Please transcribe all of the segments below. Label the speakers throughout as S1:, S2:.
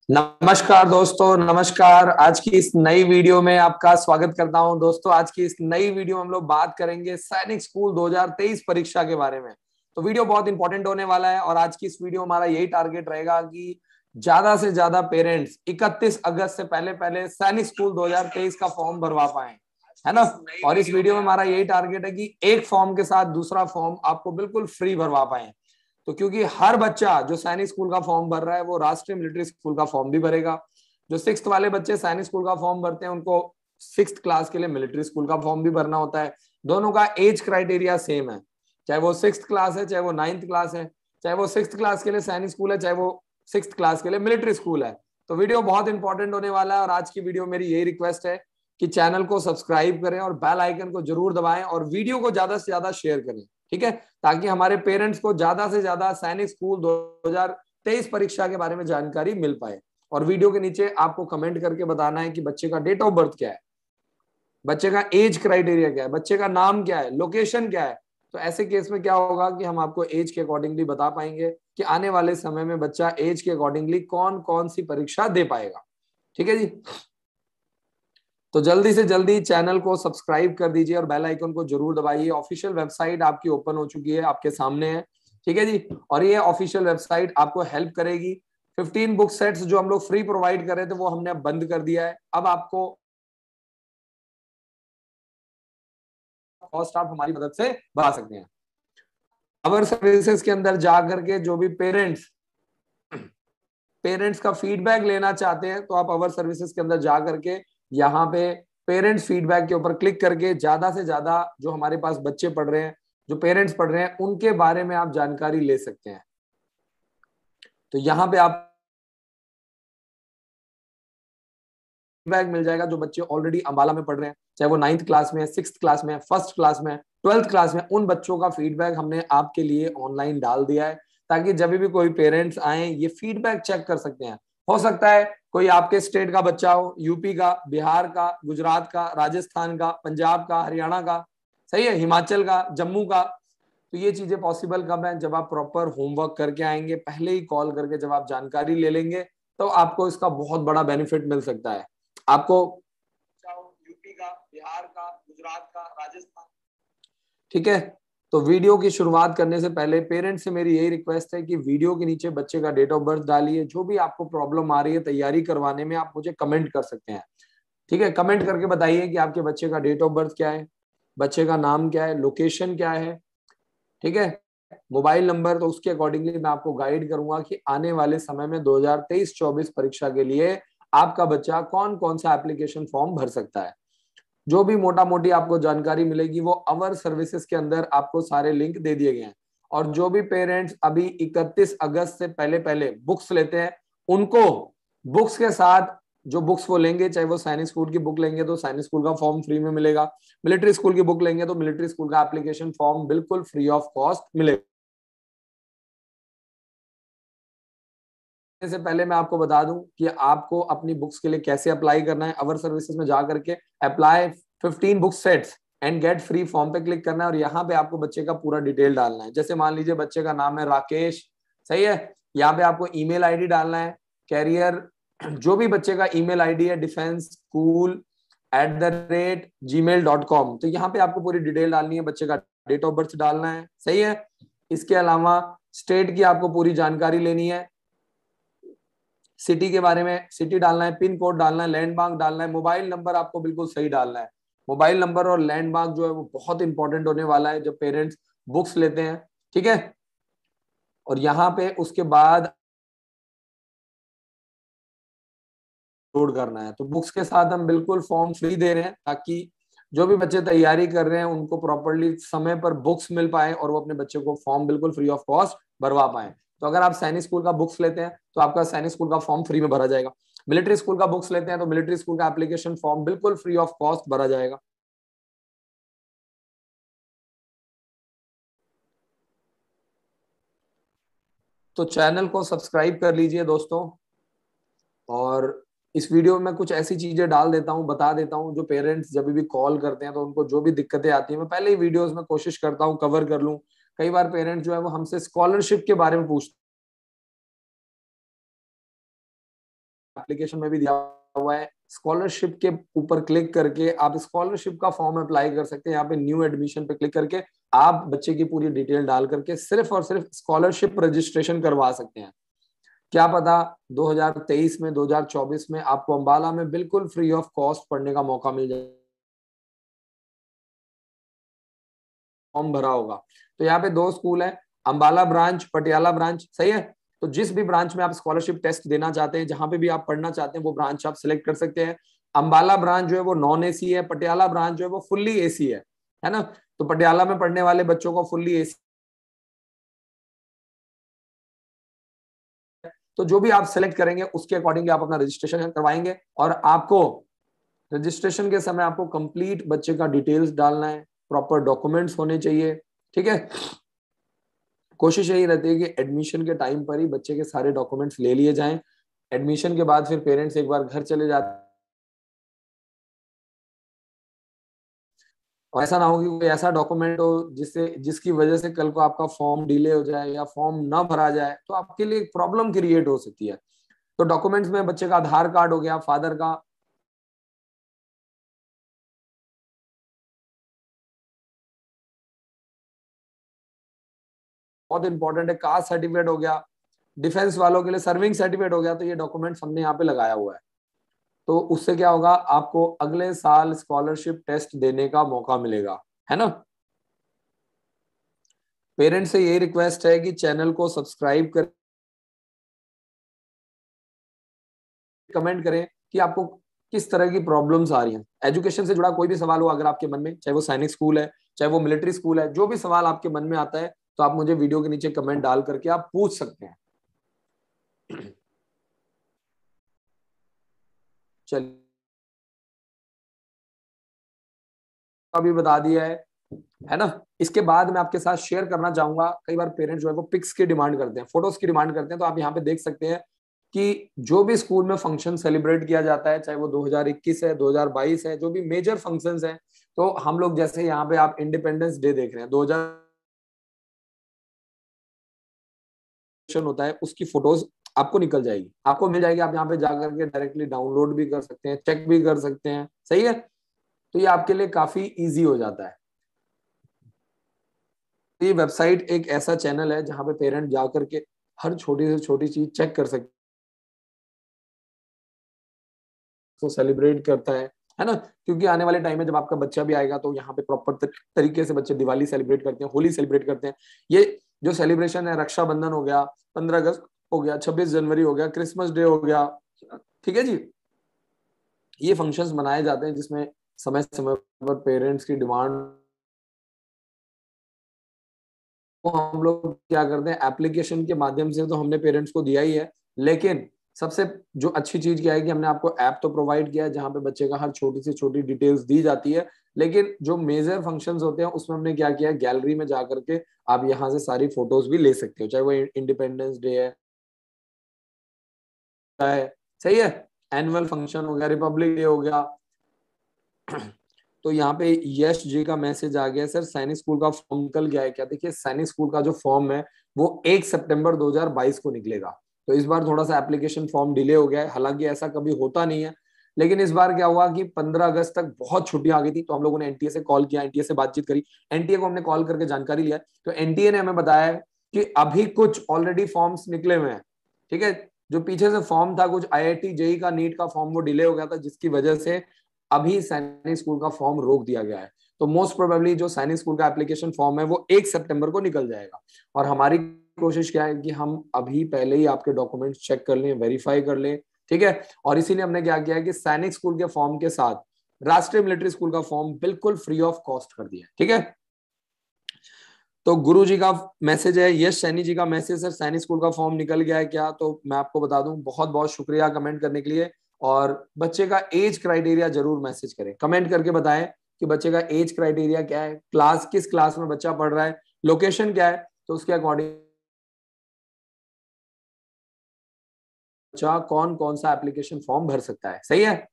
S1: नमस्कार दोस्तों, नमस्कार। आज की इस नई वीडियो में आपका स्वागत करता हूं। दोस्तों, आज की इस नई वीडियो में हम लोग बात करेंगे सैनिक स्कूल 2023 परीक्षा के बारे में। तो वीडियो बहुत इंपॉर्टेंट होने वाला है और आज की इस वीडियो हमारा यही टारगेट रहेगा कि ज्यादा से ज्यादा पेरेंट्स 31 अगस्त से पहले पहले सैनिक स्कूल 2023 का फॉर्म भरवा पाए, है ना। और इस वीडियो में हमारा यही टारगेट है कि एक फॉर्म के साथ दूसरा फॉर्म आपको बिल्कुल फ्री भरवा पाए। तो क्योंकि हर बच्चा जो सैनिक स्कूल का फॉर्म भर रहा है वो राष्ट्रीय मिलिट्री स्कूल का फॉर्म भी भरेगा। जो सिक्स वाले बच्चे सैनिक स्कूल का फॉर्म भरते हैं उनको सिक्स क्लास के लिए मिलिट्री स्कूल का फॉर्म भी भरना होता है। दोनों का एज क्राइटेरिया सेम है, चाहे वो सिक्स क्लास है, चाहे वो नाइन्थ क्लास है, चाहे वो सिक्स क्लास के लिए सैनिक स्कूल है, चाहे वो सिक्स क्लास के लिए मिलिट्री स्कूल है। तो वीडियो बहुत इंपॉर्टेंट होने वाला है और आज की वीडियो मेरी यही रिक्वेस्ट है कि चैनल को सब्सक्राइब करें और बेल आइकन को जरूर दबाएं और वीडियो को ज्यादा से ज्यादा शेयर करें, ठीक है, ताकि हमारे पेरेंट्स को ज्यादा से ज्यादा सैनिक स्कूल 2023 परीक्षा के बारे में जानकारी मिल पाए। और वीडियो के नीचे आपको कमेंट करके बताना है कि बच्चे का डेट ऑफ बर्थ क्या है, बच्चे का एज क्राइटेरिया क्या है, बच्चे का नाम क्या है, लोकेशन क्या है। तो ऐसे केस में क्या होगा कि हम आपको एज के अकॉर्डिंगली बता पाएंगे कि आने वाले समय में बच्चा एज के अकॉर्डिंगली कौन कौन सी परीक्षा दे पाएगा। ठीक है जी। तो जल्दी से जल्दी चैनल को सब्सक्राइब कर दीजिए और बेल आइकन को जरूर दबाइए। ऑफिशियल वेबसाइट आपकी ओपन हो चुकी है, आपके सामने है, ठीक है जी। और ये ऑफिशियल वेबसाइट आपको हेल्प करेगी। 15 बुक सेट्स जो हम लोग फ्री प्रोवाइड कर रहे थे वो हमने अब बंद कर दिया है। अब आपको कॉस्ट आप हमारी मदद से बढ़ा सकते हैं। अवर सर्विसेज के अंदर जा करके जो भी पेरेंट्स पेरेंट्स का फीडबैक लेना चाहते हैं तो आप अवर सर्विसेज के अंदर जा करके यहाँ पे पेरेंट्स फीडबैक के ऊपर क्लिक करके ज्यादा से ज्यादा जो हमारे पास बच्चे पढ़ रहे हैं, जो पेरेंट्स पढ़ रहे हैं, उनके बारे में आप जानकारी ले सकते हैं। तो यहाँ पे आप फीडबैक मिल जाएगा जो बच्चे ऑलरेडी अंबाला में पढ़ रहे हैं, चाहे वो नाइन्थ क्लास में, सिक्स क्लास में, फर्स्ट क्लास में, ट्वेल्थ क्लास में, उन बच्चों का फीडबैक हमने आपके लिए ऑनलाइन डाल दिया है ताकि जब भी कोई पेरेंट्स आए ये फीडबैक चेक कर सकते हैं। हो सकता है कोई आपके स्टेट का बच्चा हो, यूपी का, बिहार का, गुजरात का, राजस्थान का, पंजाब का, हरियाणा का, सही है, हिमाचल का, जम्मू का। तो ये चीजें पॉसिबल कब है, जब आप प्रॉपर होमवर्क करके आएंगे, पहले ही कॉल करके जब आप जानकारी ले लेंगे तो आपको इसका बहुत बड़ा बेनिफिट मिल सकता है। आपको यूपी का, बिहार का, गुजरात का, राजस्थान, ठीक है। तो वीडियो की शुरुआत करने से पहले पेरेंट्स से मेरी यही रिक्वेस्ट है कि वीडियो के नीचे बच्चे का डेट ऑफ बर्थ डालिए। जो भी आपको प्रॉब्लम आ रही है तैयारी करवाने में आप मुझे कमेंट कर सकते हैं, ठीक है। कमेंट करके बताइए कि आपके बच्चे का डेट ऑफ बर्थ क्या है, बच्चे का नाम क्या है, लोकेशन क्या है, ठीक है, मोबाइल नंबर। तो उसके अकॉर्डिंगली मैं आपको गाइड करूंगा कि आने वाले समय में 2023-24 परीक्षा के लिए आपका बच्चा कौन कौन सा एप्लीकेशन फॉर्म भर सकता है। जो भी मोटा मोटी आपको जानकारी मिलेगी वो अवर सर्विसेज के अंदर आपको सारे लिंक दे दिए गए हैं। और जो भी पेरेंट्स अभी 31 अगस्त से पहले पहले बुक्स लेते हैं उनको बुक्स के साथ जो बुक्स वो लेंगे, चाहे वो सैनिक स्कूल की बुक लेंगे तो सैनिक स्कूल का फॉर्म फ्री में मिलेगा, मिलिट्री स्कूल की बुक लेंगे तो मिलिट्री स्कूल का एप्लीकेशन फॉर्म बिल्कुल फ्री ऑफ कॉस्ट मिलेगा। से पहले मैं आपको बता दूं कि आपको अपनी बुक्स के लिए कैसे अप्लाई करना है। अवर सर्विसेज में जाकर के apply 15 book sets and get free form पे क्लिक करना है और यहाँ पे आपको बच्चे का पूरा डिटेल डालना है। जैसे मान लीजिए बच्चे का नाम है राकेश, सही है, यहाँ पे आपको ईमेल आईडी डालना है, कैरियर, जो भी बच्चे का ईमेल आईडी है, डिफेंस स्कूल @gmail.com। तो यहाँ पे आपको पूरी डिटेल डालनी है, बच्चे का डेट ऑफ बर्थ डालना है, सही है। इसके अलावा स्टेट की आपको पूरी जानकारी लेनी है, सिटी के बारे में, सिटी डालना है, पिन कोड डालना है, लैंडमार्क डालना है, मोबाइल नंबर आपको बिल्कुल सही डालना है। मोबाइल नंबर और लैंडमार्क जो है वो बहुत इंपॉर्टेंट होने वाला है जब पेरेंट्स बुक्स लेते हैं, ठीक है। और यहाँ पे उसके बाद लोड करना है। तो बुक्स के साथ हम बिल्कुल फॉर्म फ्री दे रहे हैं ताकि जो भी बच्चे तैयारी कर रहे हैं उनको प्रॉपरली समय पर बुक्स मिल पाए और वो अपने बच्चे को फॉर्म बिल्कुल फ्री ऑफ कॉस्ट भरवा पाए। तो अगर आप सैनिक स्कूल का बुक्स लेते हैं तो आपका सैनिक स्कूल का फॉर्म फ्री में भरा जाएगा, मिलिट्री स्कूल का बुक्स लेते हैं तो मिलिट्री स्कूल का एप्लीकेशन फॉर्म बिल्कुल फ्री ऑफ कॉस्ट भरा जाएगा। तो चैनल को सब्सक्राइब कर लीजिए दोस्तों। और इस वीडियो में कुछ ऐसी चीजें डाल देता हूँ, बता देता हूँ जो पेरेंट्स जब भी कॉल करते हैं तो उनको जो भी दिक्कतें आती है मैं पहले ही वीडियोस में कोशिश करता हूँ कवर कर लूँ। कई बार पेरेंट्स जो है वो हमसे स्कॉलरशिप के बारे में पूछते एप्लीकेशन में भी दिया हुआ है। स्कॉलरशिप के ऊपर क्लिक करके आप स्कॉलरशिप का फॉर्म अप्लाई कर सकते हैं। यहाँ पे न्यू एडमिशन पे क्लिक करके आप बच्चे की पूरी डिटेल डाल करके सिर्फ और सिर्फ स्कॉलरशिप रजिस्ट्रेशन करवा सकते हैं। क्या पता 2023 में 2024 में आपको अंबाला में बिल्कुल फ्री ऑफ कॉस्ट पढ़ने का मौका मिल जाए। फॉर्म भरा होगा तो यहाँ पे 2 स्कूल है, अंबाला ब्रांच, पटियाला ब्रांच, सही है। तो जिस भी ब्रांच में आप स्कॉलरशिप टेस्ट देना चाहते हैं, जहां पे भी आप पढ़ना चाहते हैं, वो ब्रांच आप सिलेक्ट कर सकते हैं। अंबाला ब्रांच जो है वो नॉन एसी है, पटियाला ब्रांच जो है वो फुल्ली एसी है ना। तो पटियाला में पढ़ने वाले बच्चों को फुल्ली एसी, तो जो भी आप सिलेक्ट करेंगे उसके अकॉर्डिंग आप अपना रजिस्ट्रेशन करवाएंगे। और आपको रजिस्ट्रेशन के समय आपको कंप्लीट बच्चे का डिटेल्स डालना है, प्रॉपर डॉक्यूमेंट्स होने चाहिए, ठीक है। कोशिश यही रहती है कि एडमिशन के टाइम पर ही बच्चे के सारे डॉक्यूमेंट्स ले लिए जाएं। एडमिशन के बाद फिर पेरेंट्स एक बार घर चले जाते, और ऐसा ना हो कि कोई ऐसा डॉक्यूमेंट हो जिसकी वजह से कल को आपका फॉर्म डिले हो जाए या फॉर्म ना भरा जाए, तो आपके लिए एक प्रॉब्लम क्रिएट हो सकती है। तो डॉक्यूमेंट्स में बच्चे का आधार कार्ड हो गया, फादर का बहुत इंपॉर्टेंट है, कास्ट सर्टिफिकेट हो गया, डिफेंस वालों के लिए सर्विंग सर्टिफिकेट हो गया। तो ये डॉक्यूमेंट्स हमने यहाँ पे लगाया हुआ है। तो उससे क्या होगा, आपको अगले साल स्कॉलरशिप टेस्ट देने का मौका मिलेगा, है ना। पेरेंट्स से यही रिक्वेस्ट है कि चैनल को सब्सक्राइब कर, कमेंट करें कि आपको किस तरह की प्रॉब्लम्स आ रही हैं। एजुकेशन से जुड़ा कोई भी सवाल हो अगर आपके मन में, चाहे वो सैनिक स्कूल है, चाहे वो मिलिट्री स्कूल है, जो भी सवाल आपके मन में आता है तो आप मुझे वीडियो के नीचे कमेंट डाल करके आप पूछ सकते हैं। चलिए, अभी बता दिया है ना। इसके बाद मैं आपके साथ शेयर करना चाहूंगा, कई बार पेरेंट्स जो है वो पिक्स की डिमांड करते हैं, फोटोज की डिमांड करते हैं। तो आप यहाँ पे देख सकते हैं कि जो भी स्कूल में फंक्शन सेलिब्रेट किया जाता है, चाहे वो 2021 है, 2022 है, जो भी मेजर फंक्शंस हैं, तो हम लोग जैसे यहाँ पे आप इंडिपेंडेंस डे देख रहे हैं, 2000 होता है, उसकी फोटोज आपको निकल जाएगी, आपको मिल जाएगी। आप यहाँ पे जाकर के डायरेक्टली डाउनलोड भी कर सकते हैं, चेक भी कर सकते हैं, सही है। तो ये आपके लिए काफी इजी हो जाता है। ये वेबसाइट एक ऐसा चैनल है जहां पे पेरेंट जाकर के हर छोटी से छोटी चीज चेक कर सकते, तो सेलिब्रेट करता है ना। क्योंकि आने वाले टाइम में जब आपका बच्चा भी आएगा तो यहाँ पे प्रॉपर तरीके से बच्चे दिवाली सेलिब्रेट करते हैं, होली सेलिब्रेट करते हैं। ये जो सेलिब्रेशन है, रक्षाबंधन हो गया, 15 अगस्त हो गया, 26 जनवरी हो गया, क्रिसमस डे हो गया, ठीक है जी। ये फंक्शंस मनाए जाते हैं जिसमें समय समय पर पेरेंट्स की डिमांड, तो हम लोग क्या करते हैं, एप्लीकेशन के माध्यम से तो हमने पेरेंट्स को दिया ही है, लेकिन सबसे जो अच्छी चीज क्या है कि हमने आपको ऐप तो प्रोवाइड किया है जहां पे बच्चे का हर छोटी से छोटी डिटेल्स दी जाती है। लेकिन जो मेजर फंक्शंस होते हैं उसमें हमने क्या किया है, गैलरी में जाकर के आप यहाँ से सारी फोटोज भी ले सकते हो, चाहे वो इंडिपेंडेंस डे है, सही है, एनुअल फंक्शन हो गया, रिपब्लिक डे हो गया। तो यहाँ पे यश जी का मैसेज आ गया, सर सैनिक स्कूल का फॉर्म निकल गया है क्या। देखिए, सैनिक स्कूल का जो फॉर्म है वो 1 सितंबर 2022 को निकलेगा। तो इस बार थोड़ा सा एप्लीकेशन फॉर्म डिले हो गया है, हालांकि ऐसा कभी होता नहीं है। लेकिन इस बार क्या हुआ कि 15 अगस्त तक बहुत छुट्टियां आ गई थी, तो हम लोगों ने एनटीए से कॉल किया, एनटीए से बातचीत करी, एनटीए को हमने कॉल करके जानकारी लिया। तो एनटीए ने हमें बताया कि अभी कुछ ऑलरेडी फॉर्म्स निकले हुए हैं, ठीक है। जो पीछे से फॉर्म था, कुछ आईआईटी जेई का, नीट का फॉर्म, वो डिले हो गया था, जिसकी वजह से अभी सैनिक स्कूल का फॉर्म रोक दिया गया है। तो मोस्ट प्रोबेबली जो सैनिक स्कूल का एप्लीकेशन फॉर्म है वो 1 सितंबर को निकल जाएगा। और हमारी कोशिश क्या है कि हम अभी पहले ही आपके डॉक्यूमेंट्स चेक कर लें, वेरीफाई कर लें, ठीक है। और इसीलिए हमने क्या किया है कि सैनिक स्कूल के फॉर्म के साथ राष्ट्रीय मिलिट्री स्कूल का फॉर्म बिल्कुल फ्री ऑफ कॉस्ट कर दिया, ठीक है। तो गुरु जी का मैसेज है, यश सैनी जी का मैसेज, सर सैनिक स्कूल का फॉर्म निकल गया है क्या। तो मैं आपको बता दूं, बहुत बहुत शुक्रिया कमेंट करने के लिए। और बच्चे का एज क्राइटेरिया जरूर मैसेज करें, कमेंट करके बताएं कि बच्चे का एज क्राइटेरिया क्या है, क्लास किस क्लास में बच्चा पढ़ रहा है, लोकेशन क्या है, तो उसके अकॉर्डिंग बच्चा कौन कौन सा एप्लीकेशन फॉर्म भर सकता है, सही है।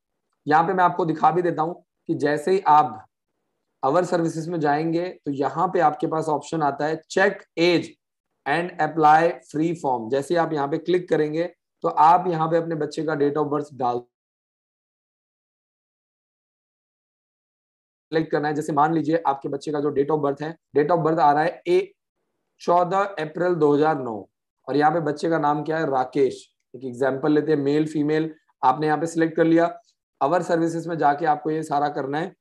S1: यहाँ पे मैं आपको दिखा भी देता हूं कि जैसे ही आप अवर सर्विसेज में जाएंगे तो यहाँ पे आपके पास ऑप्शन आता है check age and apply free form. जैसे आप यहाँ पे क्लिक करेंगे तो आप यहाँ पे अपने बच्चे का डेट ऑफ बर्थ डाल सेलेक्ट करना है। जैसे मान लीजिए आपके बच्चे का जो डेट ऑफ बर्थ है, डेट ऑफ बर्थ आ रहा है 14 अप्रैल 2009 और यहाँ पे बच्चे का नाम क्या है, राकेश। एक एग्जाम्पल लेते हैं, मेल फीमेल आपने यहाँ पे सिलेक्ट कर लिया। अवर सर्विसेज में जाके आपको ये सारा करना है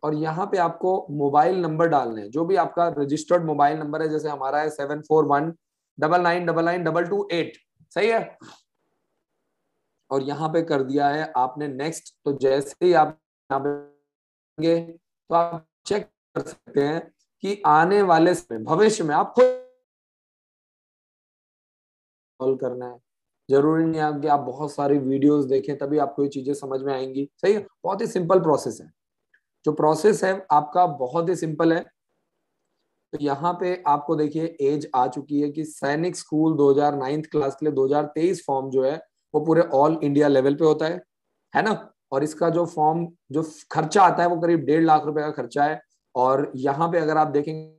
S1: और यहाँ पे आपको मोबाइल नंबर डालना है, जो भी आपका रजिस्टर्ड मोबाइल नंबर है। जैसे हमारा है 7419992228, सही है। और यहाँ पे कर दिया है आपने नेक्स्ट। तो जैसे ही आप यहाँ पे तो आप चेक कर सकते हैं कि आने वाले समय भविष्य में आप खुद कॉल करना है। जरूरी नहीं है कि आप बहुत सारी वीडियोस देखें तभी आपको ये चीजें समझ में आएंगी, सही है। बहुत ही सिंपल प्रोसेस है, जो प्रोसेस है आपका बहुत ही सिंपल है। तो यहाँ पे आपको देखिए एज आ चुकी है कि सैनिक स्कूल 2009 क्लास के लिए 2023 फॉर्म जो है वो पूरे ऑल इंडिया लेवल पे होता है ना। और इसका जो फॉर्म जो खर्चा आता है वो करीब 1.5 लाख रुपए का खर्चा है। और यहाँ पे अगर आप देखेंगे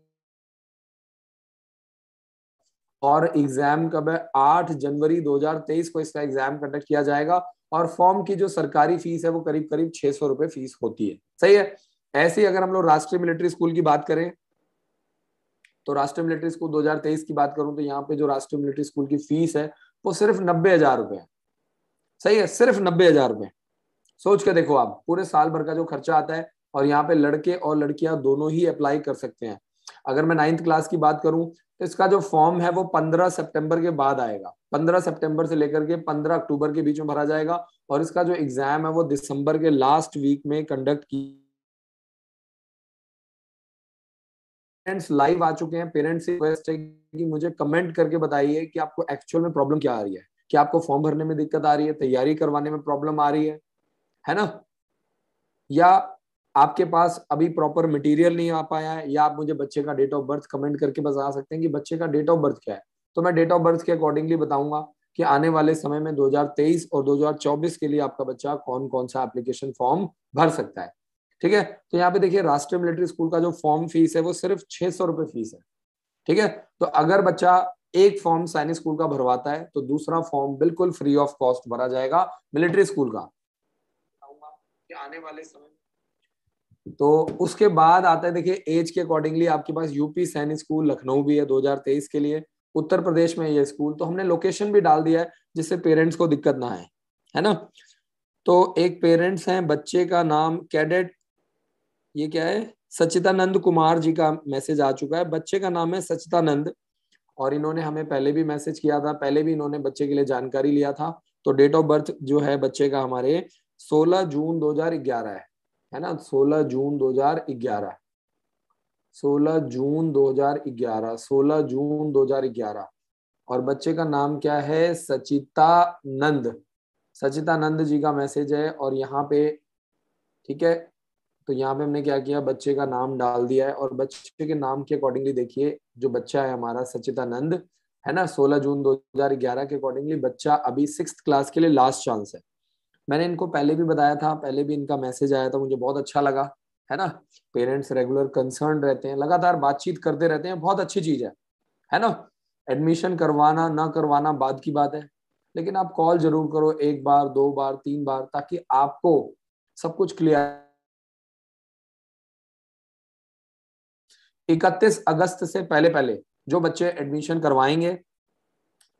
S1: और एग्जाम कब है, 8 जनवरी 2023 को इसका एग्जाम कंडक्ट किया जाएगा। और फॉर्म की जो सरकारी फीस है वो करीब करीब 600 रुपए फीस होती है, सही है। ऐसे ही अगर हम लोग राष्ट्रीय मिलिट्री स्कूल की बात करें तो राष्ट्रीय मिलिट्री स्कूल 2023 की बात करूं तो यहाँ पे जो राष्ट्रीय मिलिट्री स्कूल की फीस है वो सिर्फ 90,000 रुपए है, सही है, सिर्फ 90,000 रुपए। सोच के देखो आप, पूरे साल भर का जो खर्चा आता है। और यहाँ पे लड़के और लड़कियां दोनों ही अप्लाई कर सकते हैं। अगर मैं 9th क्लास की बात करूं तो इसका जो फॉर्म है वो 15 सितंबर के बाद आएगा। 15 सितंबर से लेकर के 15 अक्टूबर के बीच में भरा जाएगा। और इसका जो एग्जाम है वो दिसंबर के लास्ट वीक में कंडक्ट की। पेरेंट्स लाइव आ चुके हैं। पेरेंट्स से रिक्वेस्ट है कि मुझे कमेंट करके बताइए कि आपको एक्चुअल में प्रॉब्लम क्या आ रही है। क्या आपको फॉर्म भरने में दिक्कत आ रही है, तैयारी करवाने में प्रॉब्लम आ रही है ना, या आपके पास अभी प्रॉपर मटेरियल नहीं आ पाया है, या आप मुझे बच्चे का डेट ऑफ बर्थ कमेंट करके बता सकते हैं कि बच्चे का डेट ऑफ बर्थ क्या है। तो मैं डेट ऑफ बर्थ के अकॉर्डिंगली बताऊंगा कि आने वाले समय में 2023 और 2024 के लिए आपका बच्चा कौन कौन सा एप्लीकेशन फॉर्म भर सकता है। ठीक है, तो यहाँ पे देखिए राष्ट्रीय मिलिट्री स्कूल का जो फॉर्म फीस है वो सिर्फ 600 रुपए फीस है। ठीक है, तो अगर बच्चा एक फॉर्म सैनिक स्कूल का भरवाता है तो दूसरा फॉर्म बिल्कुल फ्री ऑफ कॉस्ट भरा जाएगा मिलिट्री स्कूल का। कि आने वाले समय तो उसके बाद आता है, देखिए एज के अकॉर्डिंगली आपके पास यूपी सैनिक स्कूल लखनऊ भी है 2023 के लिए। उत्तर प्रदेश में ये स्कूल, तो हमने लोकेशन भी डाल दिया है जिससे पेरेंट्स को दिक्कत ना आए, है ना। तो एक पेरेंट्स हैं, बच्चे का नाम कैडेट, ये क्या है, सचितानंद कुमार जी का मैसेज आ चुका है। बच्चे का नाम है सचितानंद और इन्होंने हमें पहले भी मैसेज किया था, पहले भी इन्होंने बच्चे के लिए जानकारी लिया था। तो डेट ऑफ बर्थ जो है बच्चे का हमारे 16 जून 2011 है ना, 16 जून 2011, 16 जून 2011, 16 जून 2011। और बच्चे का नाम क्या है, सचितानंद, सचितानंद जी का मैसेज है। और यहाँ पे ठीक है, तो यहाँ पे हमने क्या किया, बच्चे का नाम डाल दिया है। और बच्चे के नाम के अकॉर्डिंगली देखिए जो बच्चा है हमारा सचितानंद, है ना, 16 जून 2011 के अकॉर्डिंगली बच्चा अभी 6th क्लास के लिए लास्ट चांस है। मैंने इनको पहले भी बताया था, पहले भी इनका मैसेज आया था, मुझे बहुत अच्छा लगा, है ना। पेरेंट्स रेगुलर कंसर्न रहते हैं, लगातार बातचीत करते रहते हैं, बहुत अच्छी चीज है ना। एडमिशन करवाना ना करवाना बाद की बात है, लेकिन आप कॉल जरूर करो, एक बार, दो बार, तीन बार, ताकि आपको सब कुछ क्लियर। 31 अगस्त से पहले पहले जो बच्चे एडमिशन करवाएंगे,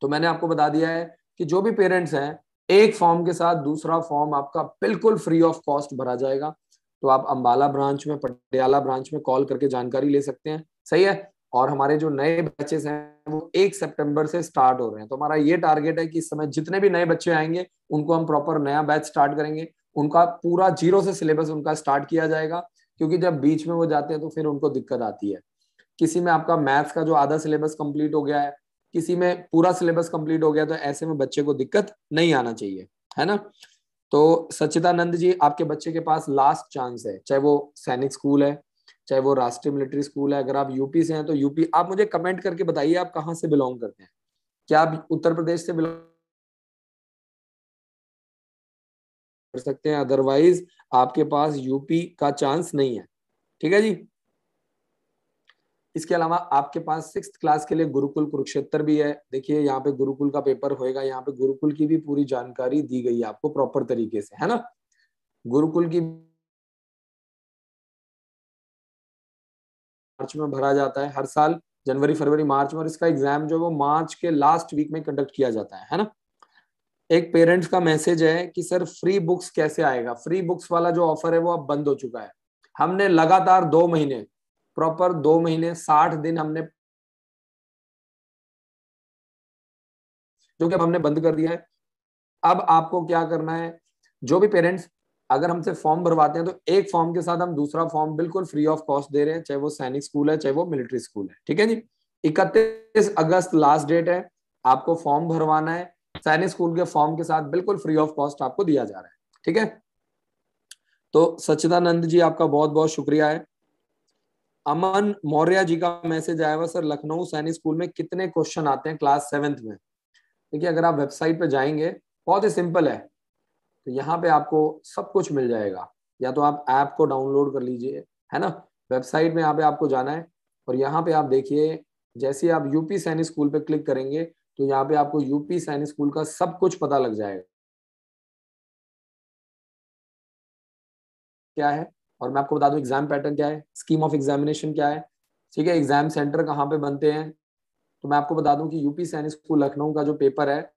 S1: तो मैंने आपको बता दिया है कि जो भी पेरेंट्स हैं, एक फॉर्म के साथ दूसरा फॉर्म आपका बिल्कुल फ्री ऑफ कॉस्ट भरा जाएगा। तो आप अंबाला ब्रांच में, पटियाला ब्रांच में कॉल करके जानकारी ले सकते हैं, सही है। और हमारे जो नए बैचेस हैं वो 1 सितंबर से स्टार्ट हो रहे हैं। तो हमारा ये टारगेट है कि इस समय जितने भी नए बच्चे आएंगे उनको हम प्रॉपर नया बैच स्टार्ट करेंगे, उनका पूरा जीरो से सिलेबस उनका स्टार्ट किया जाएगा। क्योंकि जब बीच में वो जाते हैं तो फिर उनको दिक्कत आती है। किसी में आपका मैथ्स का जो आधा सिलेबस कंप्लीट हो गया है, किसी में पूरा सिलेबस कंप्लीट हो गया, तो ऐसे में बच्चे को दिक्कत नहीं आना चाहिए, है ना। तो सच्चिदानंद जी, आपके बच्चे के पास लास्ट चांस है, चाहे वो सैनिक स्कूल है, चाहे वो राष्ट्रीय मिलिट्री स्कूल है। अगर आप यूपी से हैं तो यूपी, आप मुझे कमेंट करके बताइए आप कहाँ से बिलोंग करते हैं। क्या आप उत्तर प्रदेश से बिलोंग कर सकते हैं, अदरवाइज आपके पास यूपी का चांस नहीं है। ठीक है जी। इसके अलावा आपके पास 6th क्लास के लिए गुरुकुल कुरुक्षेत्र भी है। देखिए यहाँ पे गुरुकुल का पेपर होएगा, यहाँ पे गुरुकुल की भी पूरी जानकारी दी गई है आपको प्रॉपर तरीके से, है ना। गुरुकुल की मार्च में भरा जाता है हर साल, जनवरी फरवरी मार्च में, और इसका एग्जाम जो है वो मार्च के लास्ट वीक में कंडक्ट किया जाता है ना। एक पेरेंट्स का मैसेज है कि सर फ्री बुक्स कैसे आएगा। फ्री बुक्स वाला जो ऑफर है वो अब बंद हो चुका है। हमने लगातार 2 महीने, प्रॉपर 2 महीने 60 दिन हमने, जो कि अब हमने बंद कर दिया है। अब आपको क्या करना है, जो भी पेरेंट्स अगर हमसे फॉर्म भरवाते हैं तो एक फॉर्म के साथ हम दूसरा फॉर्म बिल्कुल फ्री ऑफ कॉस्ट दे रहे हैं, चाहे वो सैनिक स्कूल है चाहे वो मिलिट्री स्कूल है, ठीक है जी। 31 अगस्त लास्ट डेट है, आपको फॉर्म भरवाना है। सैनिक स्कूल के फॉर्म के साथ बिल्कुल फ्री ऑफ कॉस्ट आपको दिया जा रहा है, ठीक है। तो सच्चिदानंद जी आपका बहुत बहुत शुक्रिया है। अमन मौर्य जी का मैसेज आया हुआ, सर लखनऊ सैनिक स्कूल में कितने क्वेश्चन आते हैं क्लास 7th में। देखिए अगर आप वेबसाइट पे जाएंगे, बहुत ही सिंपल है, तो यहाँ पे आपको सब कुछ मिल जाएगा। या तो आप ऐप को डाउनलोड कर लीजिए, है ना। वेबसाइट में यहाँ पे आपको जाना है और यहाँ पे आप देखिए, जैसे आप यूपी सैनिक स्कूल पे क्लिक करेंगे तो यहाँ पे आपको यूपी सैनिक स्कूल का सब कुछ पता लग जाएगा क्या है। और मैं आपको बता दूं एग्जाम पैटर्न क्या है, स्कीम ऑफ एग्जामिनेशन क्या है, ठीक है, एग्जाम सेंटर कहाँ पे बनते हैं। तो मैं आपको बता दूं कि यूपी सैनिक स्कूल लखनऊ का जो पेपर है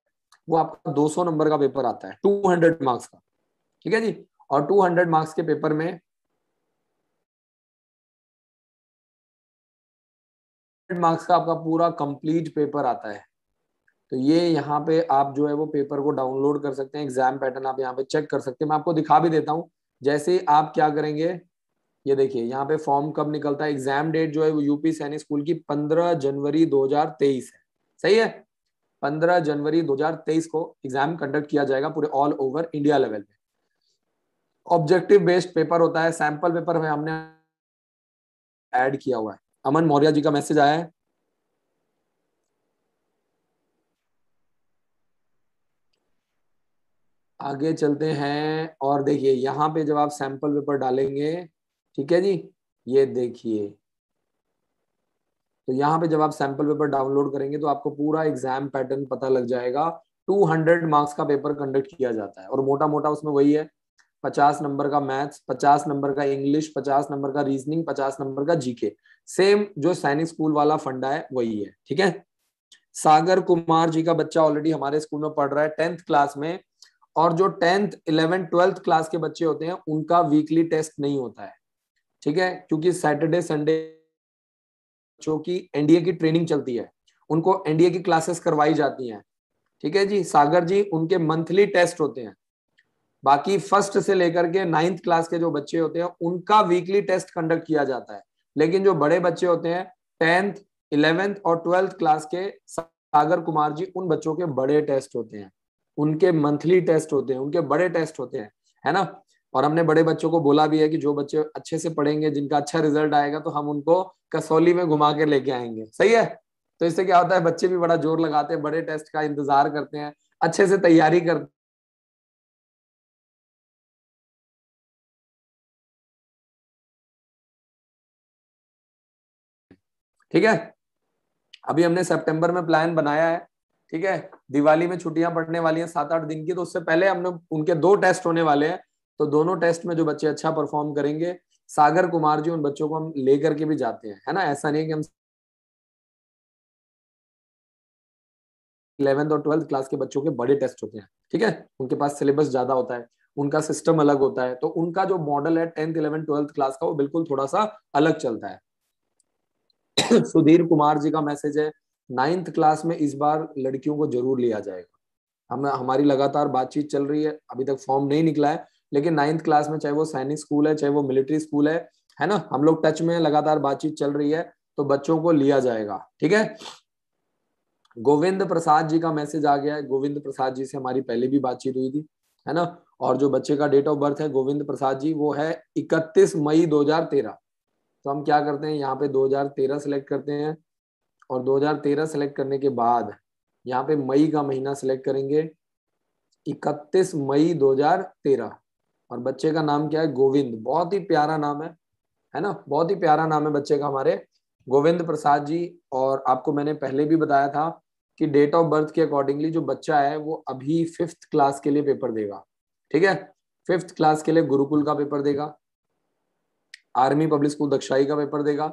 S1: वो आपका 200 नंबर का पेपर आता है, 200 मार्क्स का, ठीक है जी। और 200 मार्क्स के पेपर में मार्क्स का आपका पूरा कंप्लीट पेपर आता है। तो ये यहाँ पे आप जो है वो पेपर को डाउनलोड कर सकते हैं, एग्जाम पैटर्न आप यहाँ पे चेक कर सकते हैं। मैं आपको दिखा भी देता हूँ। जैसे ही आप क्या करेंगे, ये देखिए यहाँ पे फॉर्म कब निकलता है। एग्जाम डेट जो है वो यूपी सैनिक स्कूल की 15 जनवरी 2023 है, सही है। 15 जनवरी 2023 को एग्जाम कंडक्ट किया जाएगा पूरे ऑल ओवर इंडिया लेवल पे। ऑब्जेक्टिव बेस्ड पेपर होता है, सैंपल पेपर में हमने ऐड किया हुआ है। अमन मौर्य जी का मैसेज आया है। आगे चलते हैं और देखिए यहाँ पे जब आप सैंपल पेपर डालेंगे, ठीक है जी, ये देखिए, तो यहाँ पे जब आप सैंपल पेपर डाउनलोड करेंगे तो आपको पूरा एग्जाम पैटर्न पता लग जाएगा। 200 मार्क्स का पेपर कंडक्ट किया जाता है और मोटा मोटा उसमें वही है, 50 नंबर का मैथ्स, 50 नंबर का इंग्लिश, 50 नंबर का रीजनिंग, 50 नंबर का जीके। सेम जो सैनिक स्कूल वाला फंडा है वही है, ठीक है। सागर कुमार जी का बच्चा ऑलरेडी हमारे स्कूल में पढ़ रहा है 10th क्लास में। और जो 10th 11th 12th क्लास के बच्चे होते हैं उनका वीकली टेस्ट नहीं होता है, ठीक है, क्योंकि सैटरडे संडे बच्चों की एनडीए की ट्रेनिंग चलती है, उनको एनडीए की क्लासेस करवाई जाती हैं, ठीक है जी। सागर जी उनके मंथली टेस्ट होते हैं। बाकी फर्स्ट से लेकर के 9th क्लास के जो बच्चे होते हैं उनका वीकली टेस्ट कंडक्ट किया जाता है। लेकिन जो बड़े बच्चे होते हैं 10th 11th और 12th क्लास के, सागर कुमार जी उन बच्चों के बड़े टेस्ट होते हैं, उनके मंथली टेस्ट होते हैं, उनके बड़े टेस्ट होते हैं, है ना। और हमने बड़े बच्चों को बोला भी है कि जो बच्चे अच्छे से पढ़ेंगे, जिनका अच्छा रिजल्ट आएगा, तो हम उनको कसौली में घुमा के लेके आएंगे, सही है। तो इससे क्या होता है, बच्चे भी बड़ा जोर लगाते हैं, बड़े टेस्ट का इंतजार करते हैं, अच्छे से तैयारी करते हैं, ठीक है। अभी हमने सितंबर में प्लान बनाया है, ठीक है। दिवाली में छुट्टियां पड़ने वाली हैं 7-8 दिन की, तो उससे पहले हमने उनके 2 टेस्ट होने वाले हैं। तो दोनों टेस्ट में जो बच्चे अच्छा परफॉर्म करेंगे, सागर कुमार जी उन बच्चों को हम लेकर के भी जाते हैं, है ना। ऐसा नहीं है कि हम 11th और 12th क्लास के बच्चों के बड़े टेस्ट होते हैं, ठीक है, उनके पास सिलेबस ज्यादा होता है, उनका सिस्टम अलग होता है, तो उनका जो मॉडल है 10th 11th 12th क्लास का वो बिल्कुल थोड़ा सा अलग चलता है। सुधीर कुमार जी का मैसेज है, 9th क्लास में इस बार लड़कियों को जरूर लिया जाएगा। हम हमारी लगातार बातचीत चल रही है, अभी तक फॉर्म नहीं निकला है, लेकिन 9th क्लास में चाहे वो सैनिक स्कूल है चाहे वो मिलिट्री स्कूल है ना, हम लोग टच में, लगातार बातचीत चल रही है, तो बच्चों को लिया जाएगा, ठीक है। गोविंद प्रसाद जी का मैसेज आ गया है। गोविंद प्रसाद जी से हमारी पहले भी बातचीत हुई थी, है ना। और जो बच्चे का डेट ऑफ बर्थ है गोविंद प्रसाद जी, वो है 31 मई 2013। तो हम क्या करते हैं, यहाँ पे 2013 सेलेक्ट करते हैं और 2013 सेलेक्ट करने के बाद यहाँ पे मई का महीना सेलेक्ट करेंगे, 31 मई 2013। और बच्चे का नाम क्या है, गोविंद, बहुत ही प्यारा नाम है ना, बहुत ही प्यारा नाम है बच्चे का हमारे। गोविंद प्रसाद जी, और आपको मैंने पहले भी बताया था कि डेट ऑफ बर्थ के अकॉर्डिंगली जो बच्चा है वो अभी 5th क्लास के लिए पेपर देगा। ठीक है, 5th क्लास के लिए गुरुकुल का पेपर देगा, आर्मी पब्लिक स्कूल दक्षाई का पेपर देगा,